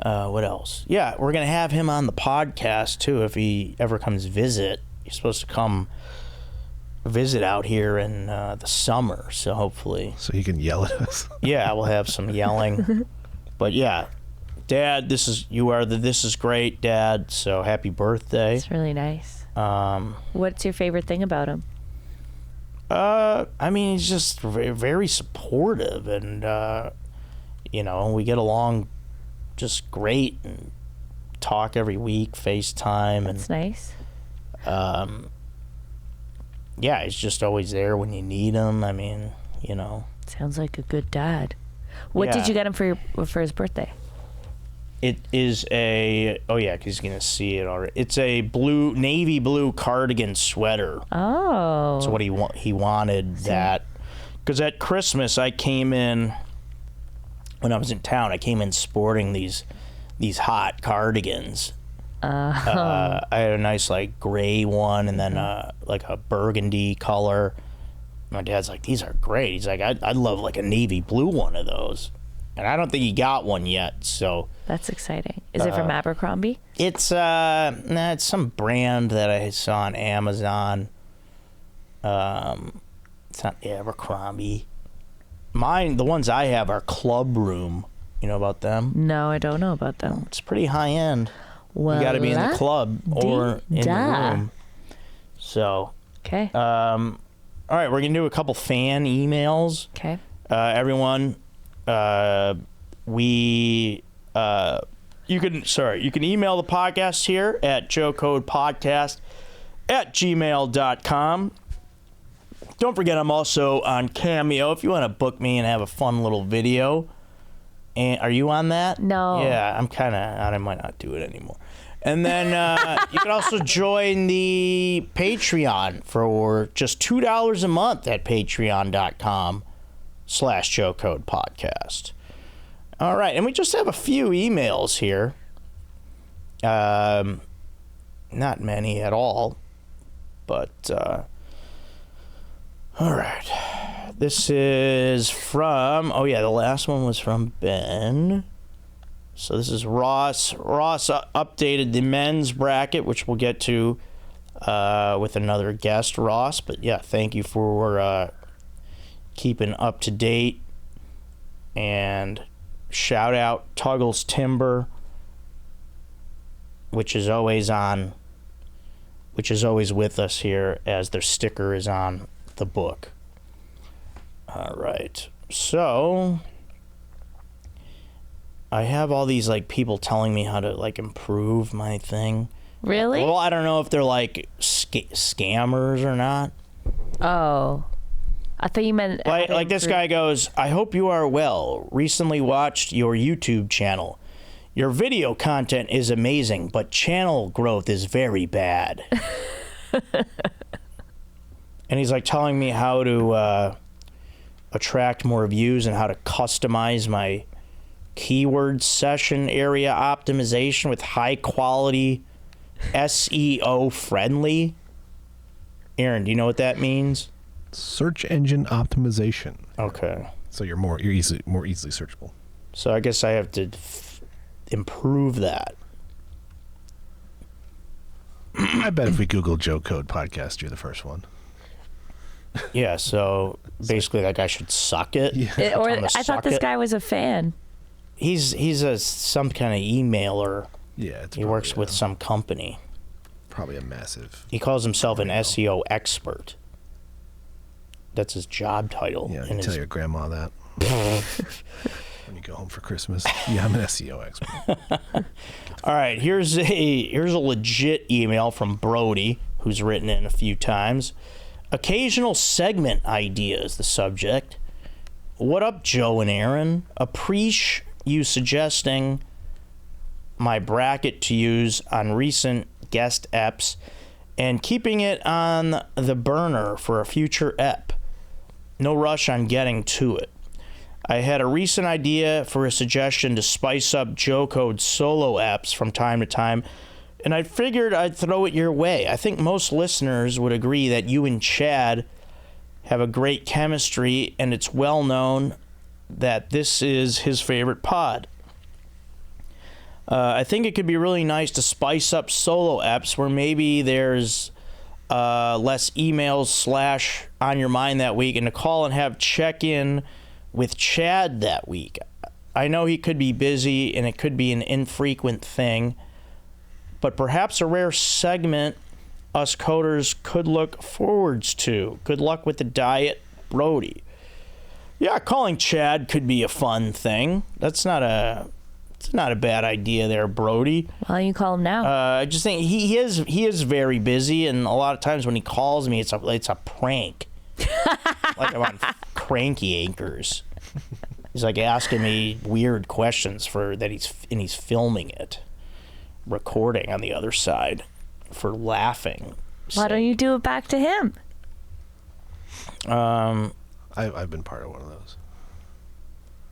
What else? Yeah, we're gonna have him on the podcast too if he ever comes visit. He's supposed to come visit out here in the summer, so hopefully. So he can yell at us. Yeah, we'll have some yelling. But yeah, Dad, this is great, Dad. So happy birthday. It's really nice. What's your favorite thing about him? I mean, he's just very, very supportive, and we get along just great, and talk every week, FaceTime. That's nice. Yeah, he's just always there when you need him. I mean, Sounds like a good dad. What did you get him for his birthday? It is because he's gonna see it already. It's a navy blue cardigan sweater. Oh. That's what he wanted. That because at Christmas I came in when I was in town. I came in sporting these hot cardigans. I had a nice like gray one, and then like a burgundy color. My dad's like, these are great. He's like, I'd love like a navy blue one of those. And I don't think he got one yet, so. That's exciting. Is it from Abercrombie? It's it's some brand that I saw on Amazon. It's not Abercrombie. The ones I have are Club Room. You know about them? No, I don't know about them. It's pretty high end. Well, you got to be in the club or in the room. So. Okay. All right, we're gonna do a couple fan emails. Okay. Everyone. You can email the podcast here at joecodepodcast@gmail.com. Don't forget, I'm also on Cameo if you want to book me and have a fun little video. And are you on that? No. Yeah, I might not do it anymore. And then you can also join the Patreon for just $2 a month at patreon.com/joecodepodcast. All right, and we just have a few emails here. Not many at all, but all right. This is from, the last one was from Ben. So this is Ross. Ross updated the men's bracket, which we'll get to with another guest, Ross. But yeah, thank you for keeping up to date. And shout out Tuggles Timber, which is always with us here as their sticker is on the book. All right. So I have all these like people telling me how to like improve my thing. Really? Well, I don't know if they're like scammers or not. Oh. I thought you meant... Like this guy goes, I hope you are well. Recently watched your YouTube channel. Your video content is amazing, but channel growth is very bad. And he's like telling me how to attract more views and how to customize my keyword session area optimization with high quality SEO friendly. Aaron, do you know what that means? Search engine optimization. Okay. So you're more easily searchable. So I guess I have to improve that. I bet if we Google Joe Code Podcast, you're the first one. Yeah, so basically that guy should suck it. Yeah. I thought this guy was a fan. He's some kind of emailer. Yeah, he works with some company. Probably a massive. He calls himself an SEO expert. That's his job title. Yeah, tell your grandma that. When you go home for Christmas. Yeah, I'm an SEO expert. All right, here's a legit email from Brody, who's written in a few times. Occasional segment idea is the subject. What up, Joe and Aaron? Appreciate you suggesting my bracket to use on recent guest eps and keeping it on the burner for a future ep. No rush on getting to it. I had a recent idea for a suggestion to spice up Joe Code solo apps from time to time, and I figured I'd throw it your way. I think most listeners would agree that you and Chad have a great chemistry, and it's well known that this is his favorite pod. I think it could be really nice to spice up solo apps where maybe there's less emails / on your mind that week, and to call and have check-in with Chad that week. I know he could be busy and it could be an infrequent thing, but perhaps a rare segment us coders could look forwards to. Good luck with the diet, Brody. Yeah, calling Chad could be a fun thing. It's not a bad idea there, Brody. Why don't you call him now? I just think he is very busy, and a lot of times when he calls me, it's a prank. Like I'm on Cranky Anchors. He's like asking me weird questions and he's filming it, recording on the other side for laughing. Why don't you do it back to him? I've been part of one of those.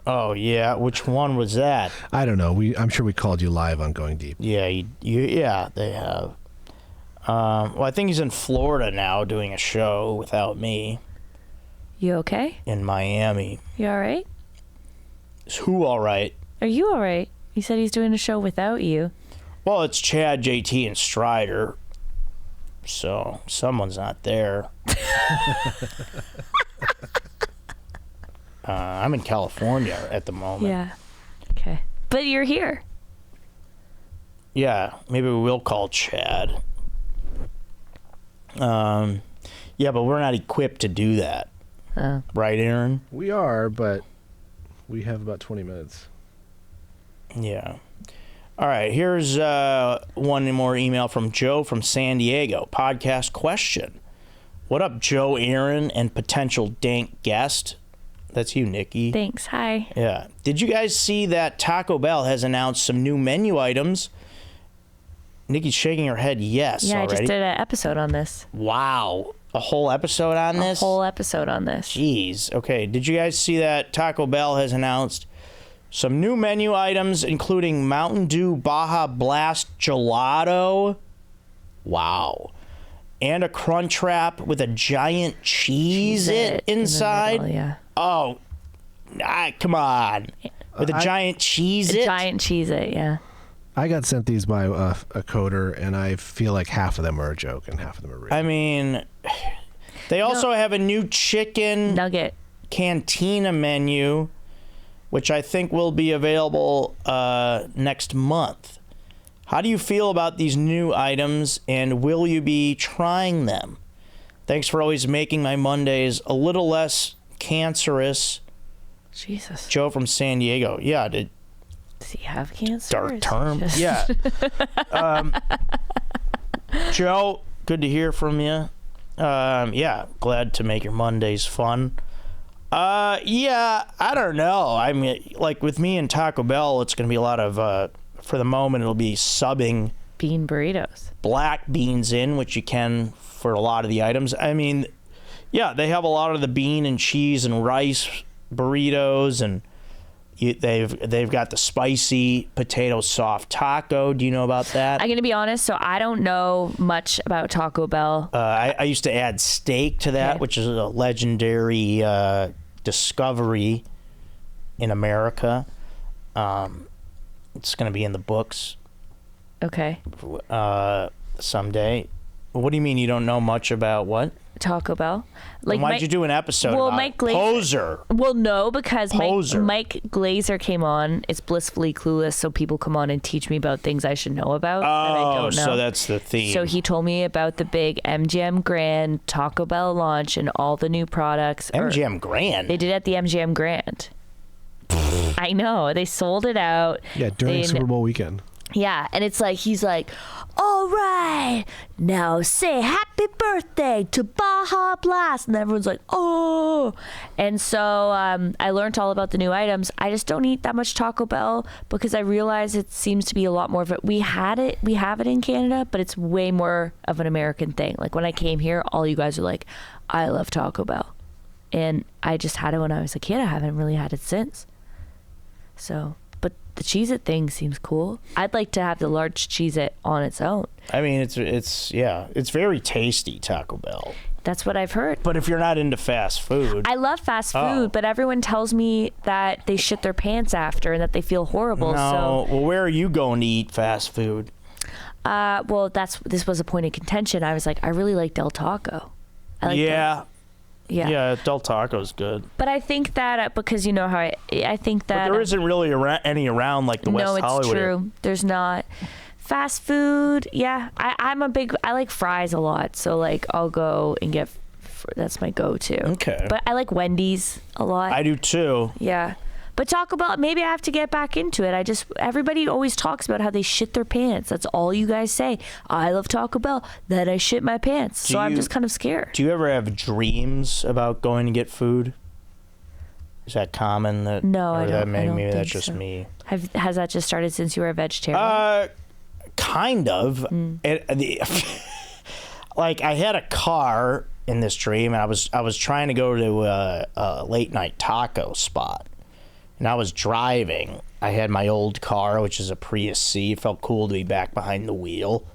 Oh yeah, which one was that? I don't know. I'm sure we called you live on Going Deep. Yeah, yeah, they have. Well, I think he's in Florida now doing a show without me. You okay? In Miami. You all right? Is who all right? Are you all right? He said he's doing a show without you. Well, it's Chad, JT, and Strider. So someone's not there. I'm in California at the moment. Yeah. Okay. But you're here. Yeah, maybe we will call Chad. Yeah, but we're not equipped to do that. Right, Aaron? We are, but we have about 20 minutes. Yeah. All right, here's one more email from Joe from San Diego. Podcast question. What up, Joe, Aaron, and potential dank guest? That's you, Nikki. Thanks. Hi. Yeah. Did you guys see that Taco Bell has announced some new menu items? Nikki's shaking her head yes Yeah, already. I just did an episode on this. Wow. A whole episode on this? A whole episode on this. Jeez. Okay. Did you guys see that Taco Bell has announced some new menu items, including Mountain Dew Baja Blast Gelato? Wow. And a Crunch Wrap with a giant Cheez-It inside? Middle, yeah. Oh, come on. With a giant Cheez-It? A giant Cheez-It, yeah. I got sent these by a coder, and I feel like half of them are a joke and half of them are real. I mean, they also have a new chicken nugget cantina menu, which I think will be available next month. How do you feel about these new items, and will you be trying them? Thanks for always making my Mondays a little less cancerous. Jesus. Joe from San Diego. Yeah, Does he have cancer? dark term. Yeah. Joe, good to hear from you. Yeah, glad to make your Mondays fun. Yeah, I don't know. I mean, like with me and Taco Bell, it's going to be a lot of, for the moment, it'll be subbing bean burritos. Black beans in, which you can for a lot of the items. I mean, yeah, they have a lot of the bean and cheese and rice burritos, and they've got the spicy potato soft taco. Do you know about that? I'm going to be honest, so I don't know much about Taco Bell. I used to add steak to that, which is a legendary discovery in America. It's going to be in the books. Okay. Someday. What do you mean you don't know much about what? Taco Bell. Like, why'd you do an episode about Mike Glazer, Poser? Well, no, because Poser. Mike Glazer came on. It's Blissfully Clueless, so people come on and teach me about things I should know about that I don't know. So that's the theme. So he told me about the big MGM Grand Taco Bell launch and all the new products. MGM Grand? They did at the MGM Grand. I know. They sold it out. Yeah, during Super Bowl weekend. Yeah, and it's like, he's like, all right, now say happy birthday to Baja Blast. And everyone's like, oh. And so I learned all about the new items. I just don't eat that much Taco Bell because I realize it seems to be a lot more of it. We have it in Canada, but it's way more of an American thing. Like when I came here, all you guys are like, I love Taco Bell. and I just had it when I was a kid. I haven't really had it since. So, but the Cheez-It thing seems cool. I'd like to have the large Cheez-It on its own. I mean, it's very tasty, Taco Bell. That's what I've heard. But if you're not into fast food, I love fast food, but everyone tells me that they shit their pants after and that they feel horrible. no. So, Well, where are you going to eat fast food? well, this was a point of contention. I was like, I really like Del Taco. I like Yeah. Yeah. Yeah, Del Taco's good. But I think that because you know how I think that But there isn't really any around like the West no, it's Hollywood. true. There's not. Fast food, yeah. I like fries a lot, so like I'll go and get. That's my go-to. Okay. But I like Wendy's a lot. I do too. Yeah. But Taco Bell, maybe I have to get back into it. Everybody always talks about how they shit their pants. That's all you guys say. I love Taco Bell, then I shit my pants. So I'm just kind of scared. Do you ever have dreams about going to get food? Is that common? No, I don't. Maybe that's think just so. me. Has that just started since you were a vegetarian? Kind of. Like I had a car in this dream, and I was trying to go to a late night taco spot. And I was driving. I had my old car, which is a Prius C. It felt cool to be back behind the wheel.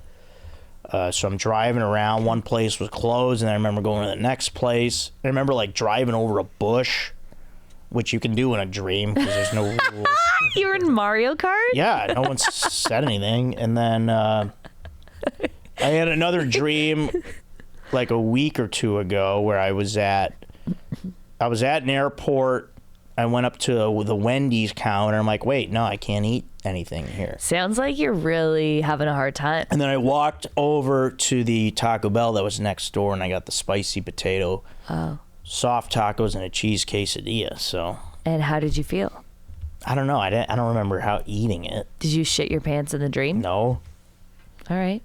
So I'm driving around. One place was closed, and I remember going to the next place. I remember like driving over a bush, which you can do in a dream because there's no rules. You were in Mario Kart? Yeah, no one said anything. And then I had another dream like a week or two ago where I was at an airport. I went up to the Wendy's counter. I'm like, wait, no, I can't eat anything here. Sounds like you're really having a hard time. And then I walked over to the Taco Bell that was next door, and I got the spicy potato, soft tacos, and a cheese quesadilla. So. And how did you feel? I don't know. I don't remember how eating it. Did you shit your pants in the dream? No. All right.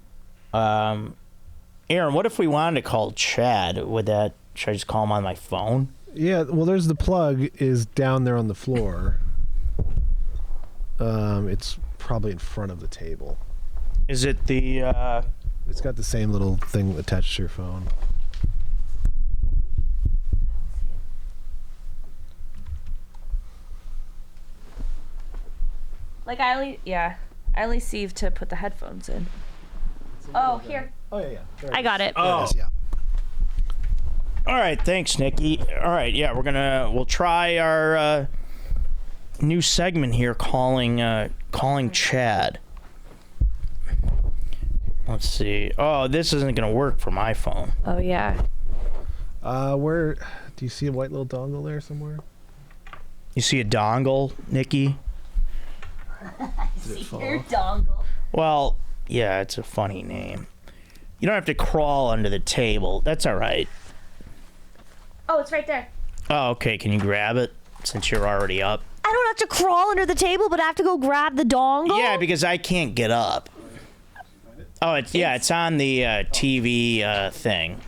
Aaron, what if we wanted to call Chad? Should I just call him on my phone? Yeah, well, there's the plug is down there on the floor. It's probably in front of the table. Is it the... It's got the same little thing attached to your phone. Like I only see to put the headphones in. Oh, here. Oh, yeah. I got it. Oh. Yeah. All right, thanks, Nikki. All right, yeah, we'll try our new segment here, calling Chad. Let's see. Oh, this isn't gonna work for my phone. Oh, yeah. Where do you see a white little dongle there somewhere? You see a dongle, Nikki? Your dongle. Well, yeah, it's a funny name. You don't have to crawl under the table. That's all right. Oh, it's right there. Oh, okay. Can you grab it since you're already up? I don't have to crawl under the table, but I have to go grab the dongle? Yeah, because I can't get up. Oh, it's on the TV thing.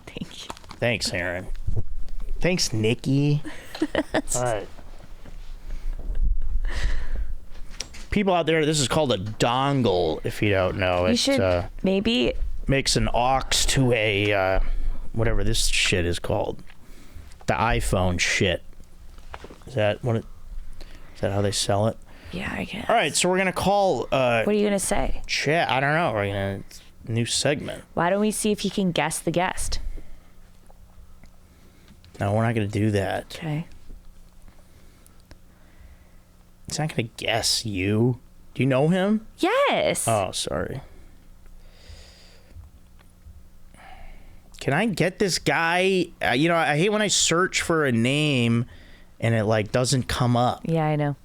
Thank you. Thanks, Aaron. Thanks, Nikki. All right. People out there, this is called a dongle, if you don't know. You should maybe... Makes an aux to a... whatever this shit is called. The iPhone shit. Is that how they sell it? Yeah, I guess. All right, so we're going to call... What are you going to say? Chat. I don't know. We're going to... New segment. Why don't we see if you can guess the guest? No, we're not going to do that. Okay. It's not going to guess you. Do you know him? Yes. Oh, sorry. Can I get this guy? I hate when I search for a name and it like doesn't come up. Yeah, I know.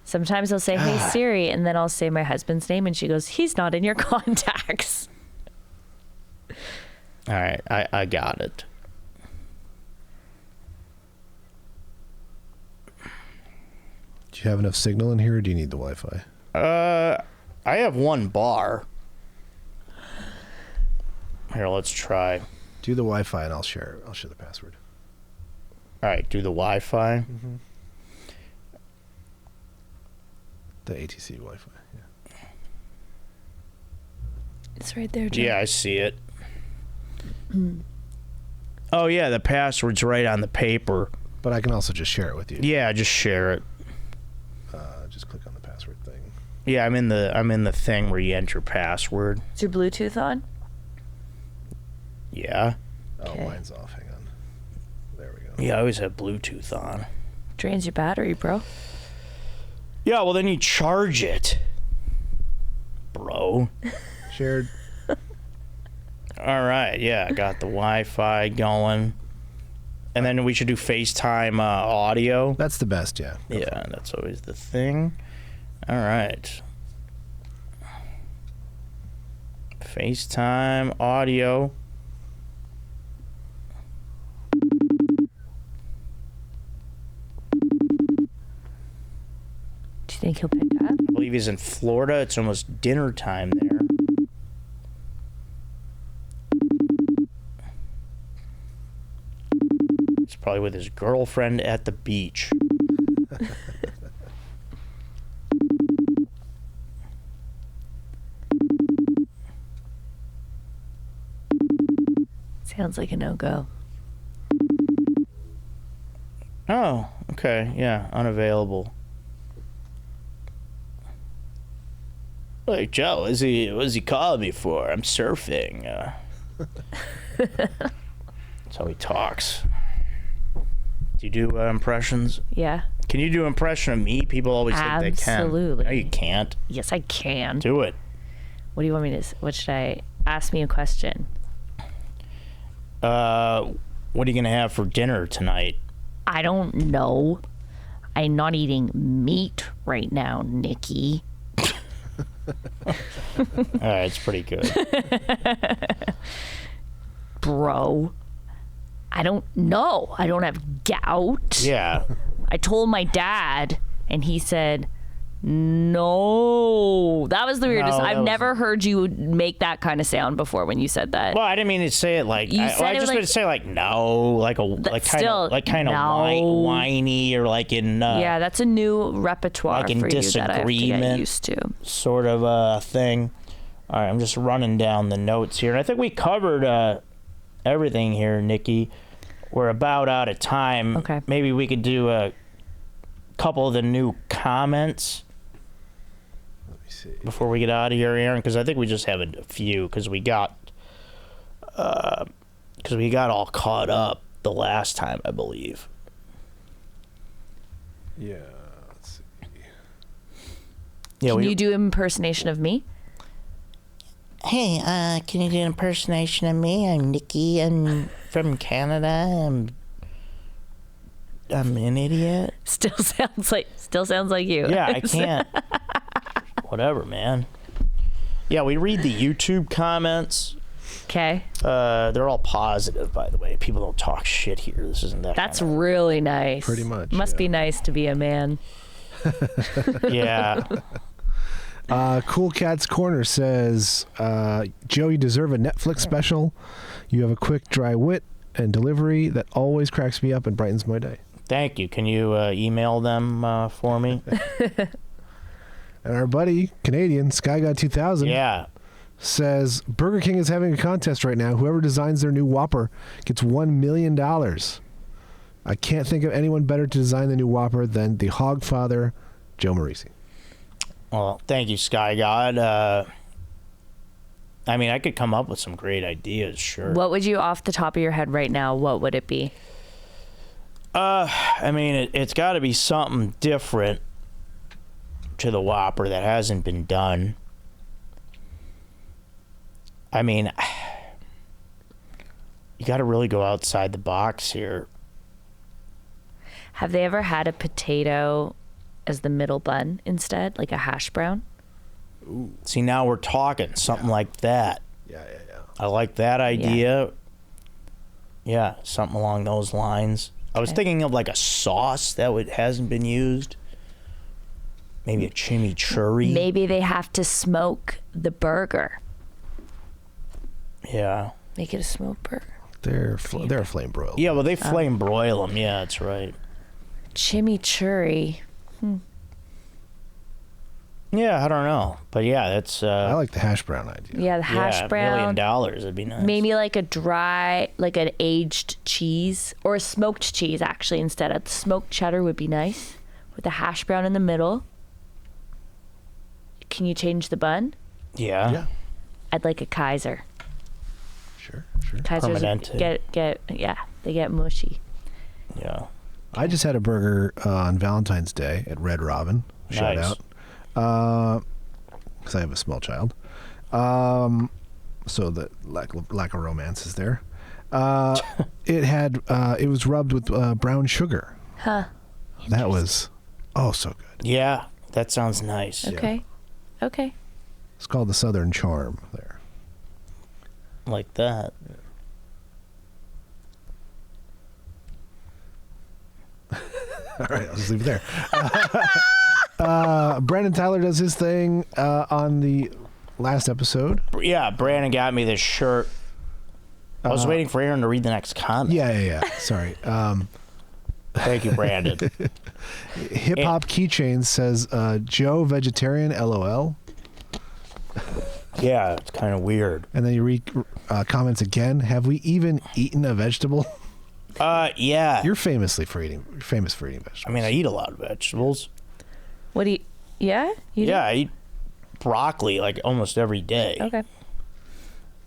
Sometimes I'll say, hey, Siri, and then I'll say my husband's name, and she goes, he's not in your contacts. All right, I got it. Do you have enough signal in here, or do you need the Wi-Fi? I have one bar. Here, let's try. Do the Wi-Fi, and I'll share the password. All right, do the Wi-Fi. Mm-hmm. The ATC Wi-Fi. Yeah. It's right there, Joe. Yeah, I see it. Oh, yeah, the password's right on the paper. But I can also just share it with you. Yeah, just share it. Just click on the password thing. Yeah, I'm in the thing where you enter password. Is your Bluetooth on? Yeah. Oh, Okay. mine's off. Hang on. There we go. Yeah, I always have Bluetooth on. Drains your battery, bro. Yeah, well, then you charge it, bro. Shared. All right, yeah, I got the Wi-Fi going. And then we should do FaceTime audio. That's the best, yeah. Yeah, that's always the thing. All right. FaceTime audio. Do you think he'll pick up? I believe he's in Florida. It's almost dinner time there. He's probably with his girlfriend at the beach. Sounds like a no-go. Oh, okay. Yeah, unavailable. Like, Joe, what is he calling me for? I'm surfing. That's how he talks. Do you do impressions? Yeah. Can you do an impression of me? People always think they can. Absolutely. No, you can't. Yes, I can. Do it. What do you want me to? What should I ask me a question? What are you gonna have for dinner tonight? I don't know. I'm not eating meat right now, Nikki. All right, it's pretty good. Bro. I don't know. I don't have gout. Yeah. I told my dad, and he said, no. That was the weirdest. No, that I've was- never heard you make that kind of sound before when you said that. Well, I didn't mean to say it like. You I said it just like- meant to say like no, like still, kind of no. whiny or like in Yeah, that's a new repertoire like in for you that I have to get disagreement. used to. Sort of a thing. All right, I'm just running down the notes here, and I think we covered everything here, Nikki. We're about out of time. Okay. Maybe we could do a couple of the new comments Let me see. before we get out of here, Aaron, because I think we just have a few because we got all caught up the last time, I believe. Yeah, let's see. Yeah, Can you do an impersonation of me? Hey, can you do an impersonation of me? I'm Nikki. I'm from Canada. I'm an idiot. Still sounds like you. Yeah, I can't. Whatever, man. Yeah, we read the YouTube comments. Okay. They're all positive, by the way. People don't talk shit here. This isn't that. That's kind really nice. Pretty much, Must yeah. be nice to be a man. of, yeah. Cool Cat's Corner says, Joe, you deserve a Netflix special. You have a quick, dry wit and delivery that always cracks me up and brightens my day. Thank you. Can you email them for me? And our buddy, Canadian, SkyGod 2000, Yeah. says, Burger King is having a contest right now. Whoever designs their new Whopper gets $1 million. I can't think of anyone better to design the new Whopper than the Hog Father, Joe Marrese. Well, thank you, Sky God. I mean, I could come up with some great ideas, sure. What would you, off the top of your head right now, what would it be? I mean, it's got to be something different to the Whopper that hasn't been done. I mean, you got to really go outside the box here. Have they ever had a potato as the middle bun instead, like a hash brown? See, now we're talking something like that. Yeah. I like that idea. Yeah, something along those lines. I was Okay. thinking of like a sauce that hasn't been used. Maybe a chimichurri. Maybe they have to smoke the burger. Yeah. Make it a smoked burger. They're flame broiled. Yeah, well, they flame broil them. Yeah, that's right. Chimichurri. Yeah, I don't know, but yeah, that's I like the hash brown idea. Yeah, the hash brown. $1 million would be nice. Maybe like a dry, like an aged cheese or a smoked cheese actually instead. A smoked cheddar would be nice with the hash brown in the middle. Can you change the bun? Yeah. I'd like a Kaiser. Sure. Kaisers Permanente. they get mushy. Yeah. I just had a burger on Valentine's Day at Red Robin. Shout Nice. out. Because I have a small child. So the lack of romance is there. It was rubbed with brown sugar. Huh. That was so good. Yeah, that sounds nice. Okay. Okay. It's called the Southern Charm there. Like that. All right, I'll just leave it there. Brandon Tyler does his thing on the last episode. Yeah, Brandon got me this shirt. I was waiting for Aaron to read the next comment. Yeah. Sorry. Thank you, Brandon. Hip Hop Keychain says, Joe vegetarian, LOL. Yeah, it's kind of weird. And then you read comments again. Have we even eaten a vegetable? Yeah. You're famous for eating vegetables. I mean, I eat a lot of vegetables. What do you? Yeah. You do? I eat broccoli like almost every day. Okay.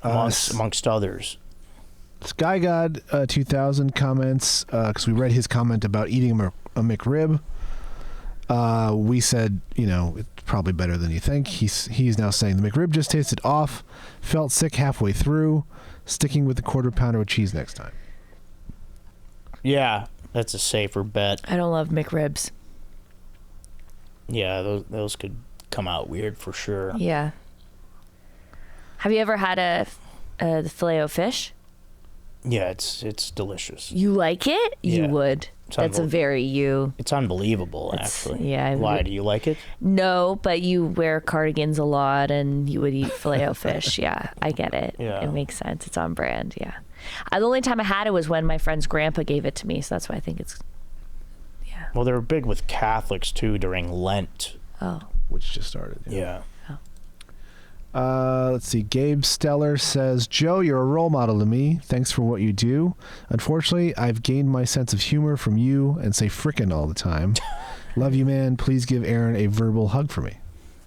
Amongst others. Sky God 2000 comments because we read his comment about eating a McRib. We said, it's probably better than you think. He's now saying the McRib just tasted off, felt sick halfway through, sticking with the quarter pounder with cheese next time. Yeah, that's a safer bet. I don't love McRibs. Yeah, those could come out weird for sure. Yeah. Have you ever had the Filet-O-Fish? Yeah, it's delicious. You like it? Yeah. You would. That's a very you. It's unbelievable, actually. Yeah. Why, do you like it? No, but you wear cardigans a lot and you would eat Filet-O-Fish. Yeah, I get it. Yeah. It makes sense. It's on brand. Yeah. The only time I had it was when my friend's grandpa gave it to me, so that's why I think it's. Yeah. Well, they're big with Catholics too during Lent. Oh. Which just started. Yeah. Let's see. Gabe Stellar says, Joe, you're a role model to me. Thanks for what you do. Unfortunately, I've gained my sense of humor from you and say frickin' all the time. Love you, man. Please give Aaron a verbal hug for me.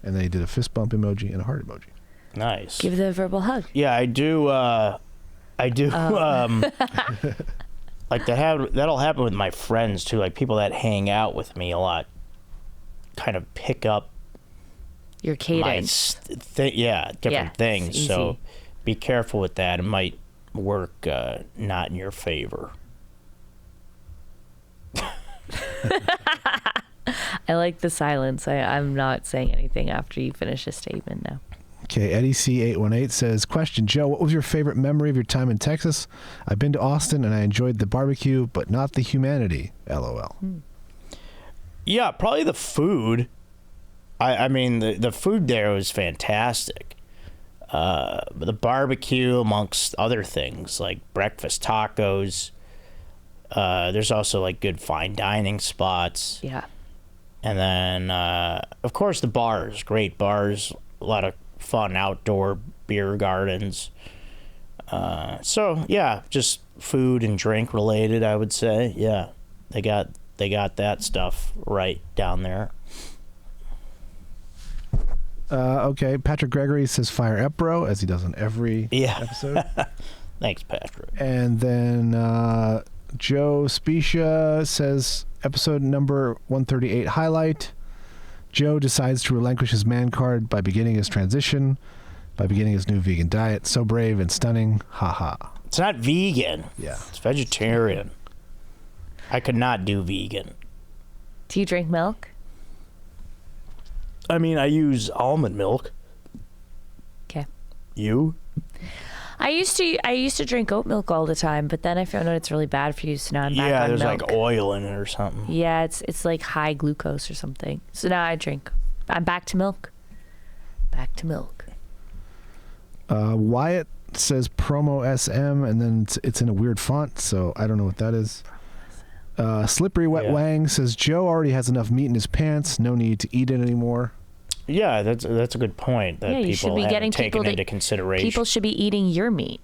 And then he did a fist bump emoji and a heart emoji. Nice. Give the verbal hug. Yeah, I do. Like that'll happen with my friends too. Like people that hang out with me a lot, kind of pick up Your my cadence. different things. it's So easy. be careful with that. It might work not in your favor. I like the silence. I'm not saying anything after you finish a statement now. Okay, Eddie C818 says, question, Joe, what was your favorite memory of your time in Texas? I've been to Austin and I enjoyed the barbecue, but not the humanity, LOL. Yeah, probably the food. I mean, the food there was fantastic. The barbecue, amongst other things, like breakfast tacos. There's also like good fine dining spots. Yeah. And then, of course, the bars. Great bars. A lot of fun outdoor beer gardens. So, yeah, just food and drink related, I would say. Yeah, they got that stuff right down there. Okay, Patrick Gregory says fire up, bro, as he does on every episode. Thanks, Patrick. And then Joe Specia says episode number 138 highlight. Joe decides to relinquish his man card by beginning his transition, by beginning his new vegan diet. So brave and stunning. Haha. It's not vegan. Yeah. It's vegetarian. I could not do vegan. Do you drink milk? I mean, I use almond milk. Okay. You? I used to drink oat milk all the time, but then I found out it's really bad for you, so now I'm back on there's milk. like oil in it or something. Yeah, it's like high glucose or something. So now I drink. I'm back to milk. Back to milk. Wyatt says promo SM, and then it's in a weird font, so I don't know what that is. Slippery Wet Wang says Joe already has enough meat in his pants. No need to eat it anymore. Yeah, that's a good point that Yeah, you should people be haven't getting taken people to- into consideration. People should be eating your meat.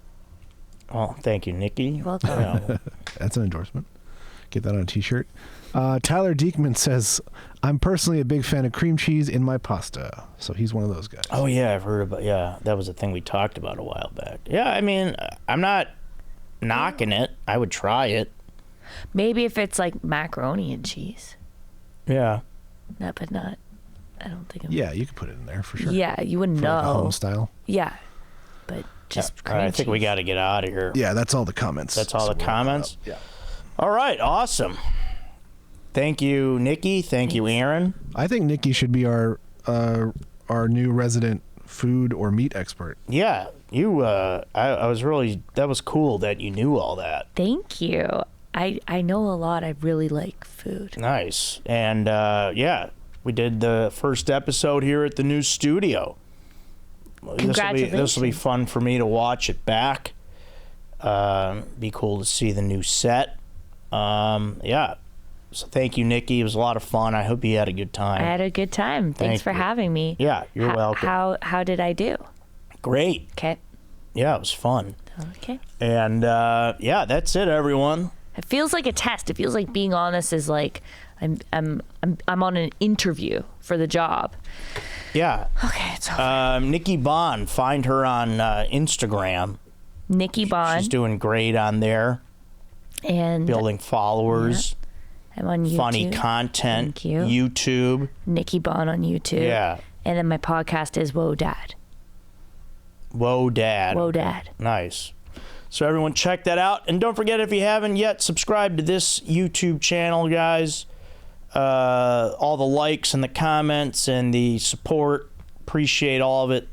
Well, thank you, Nikki. You're welcome. Yeah. That's an endorsement. Get that on a T-shirt. Tyler Diekman says, I'm personally a big fan of cream cheese in my pasta. So he's one of those guys. Oh, yeah, I've heard about. Yeah, that was a thing we talked about a while back. Yeah, I mean, I'm not knocking it. I would try it. Maybe if it's like macaroni and cheese. Yeah. No, but not. I don't think. Yeah, you could put it in there for sure. Yeah, you wouldn't For know. like a home style. Yeah, but just All cream right, I think we cheese. got to get out of here. Yeah, that's all the comments. That's all So the we'll wrap it comments? up. Yeah. All right, awesome. Thank you, Nikki. Thank you, Aaron. I think Nikki should be our new resident food or meat expert. Yeah, you. I was really. That was cool that you knew all that. Thank you. I know a lot. I really like food. Nice. And yeah, we did the first episode here at the new studio. Congratulations. This will be fun for me to watch it back. Be cool to see the new set. Yeah. So thank you, Nikki. It was a lot of fun. I hope you had a good time. I had a good time. Thanks Thank for you. having me. Yeah, you're welcome. How did I do? Great. Okay. Yeah, it was fun. Okay. And yeah, that's it, everyone. It feels like a test. It feels like being honest is like I'm on an interview for the job. Yeah. Okay, it's over. Nikki Bon, find her on Instagram. Nikki Bon. She's doing great on there, and building followers, I'm on YouTube. funny content, Thank you. YouTube. Nikki Bon on YouTube. Yeah. And then my podcast is Whoa Dad. Whoa, Dad. Whoa Dad. Nice. So everyone check that out. And don't forget, if you haven't yet, subscribe to this YouTube channel, guys. All the likes and the comments and the support. Appreciate all of it.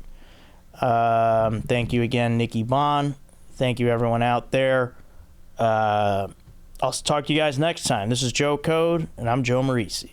Thank you again, Nikki Bon. Thank you, everyone out there. I'll talk to you guys next time. This is Joe Code, and I'm Joe Marrese.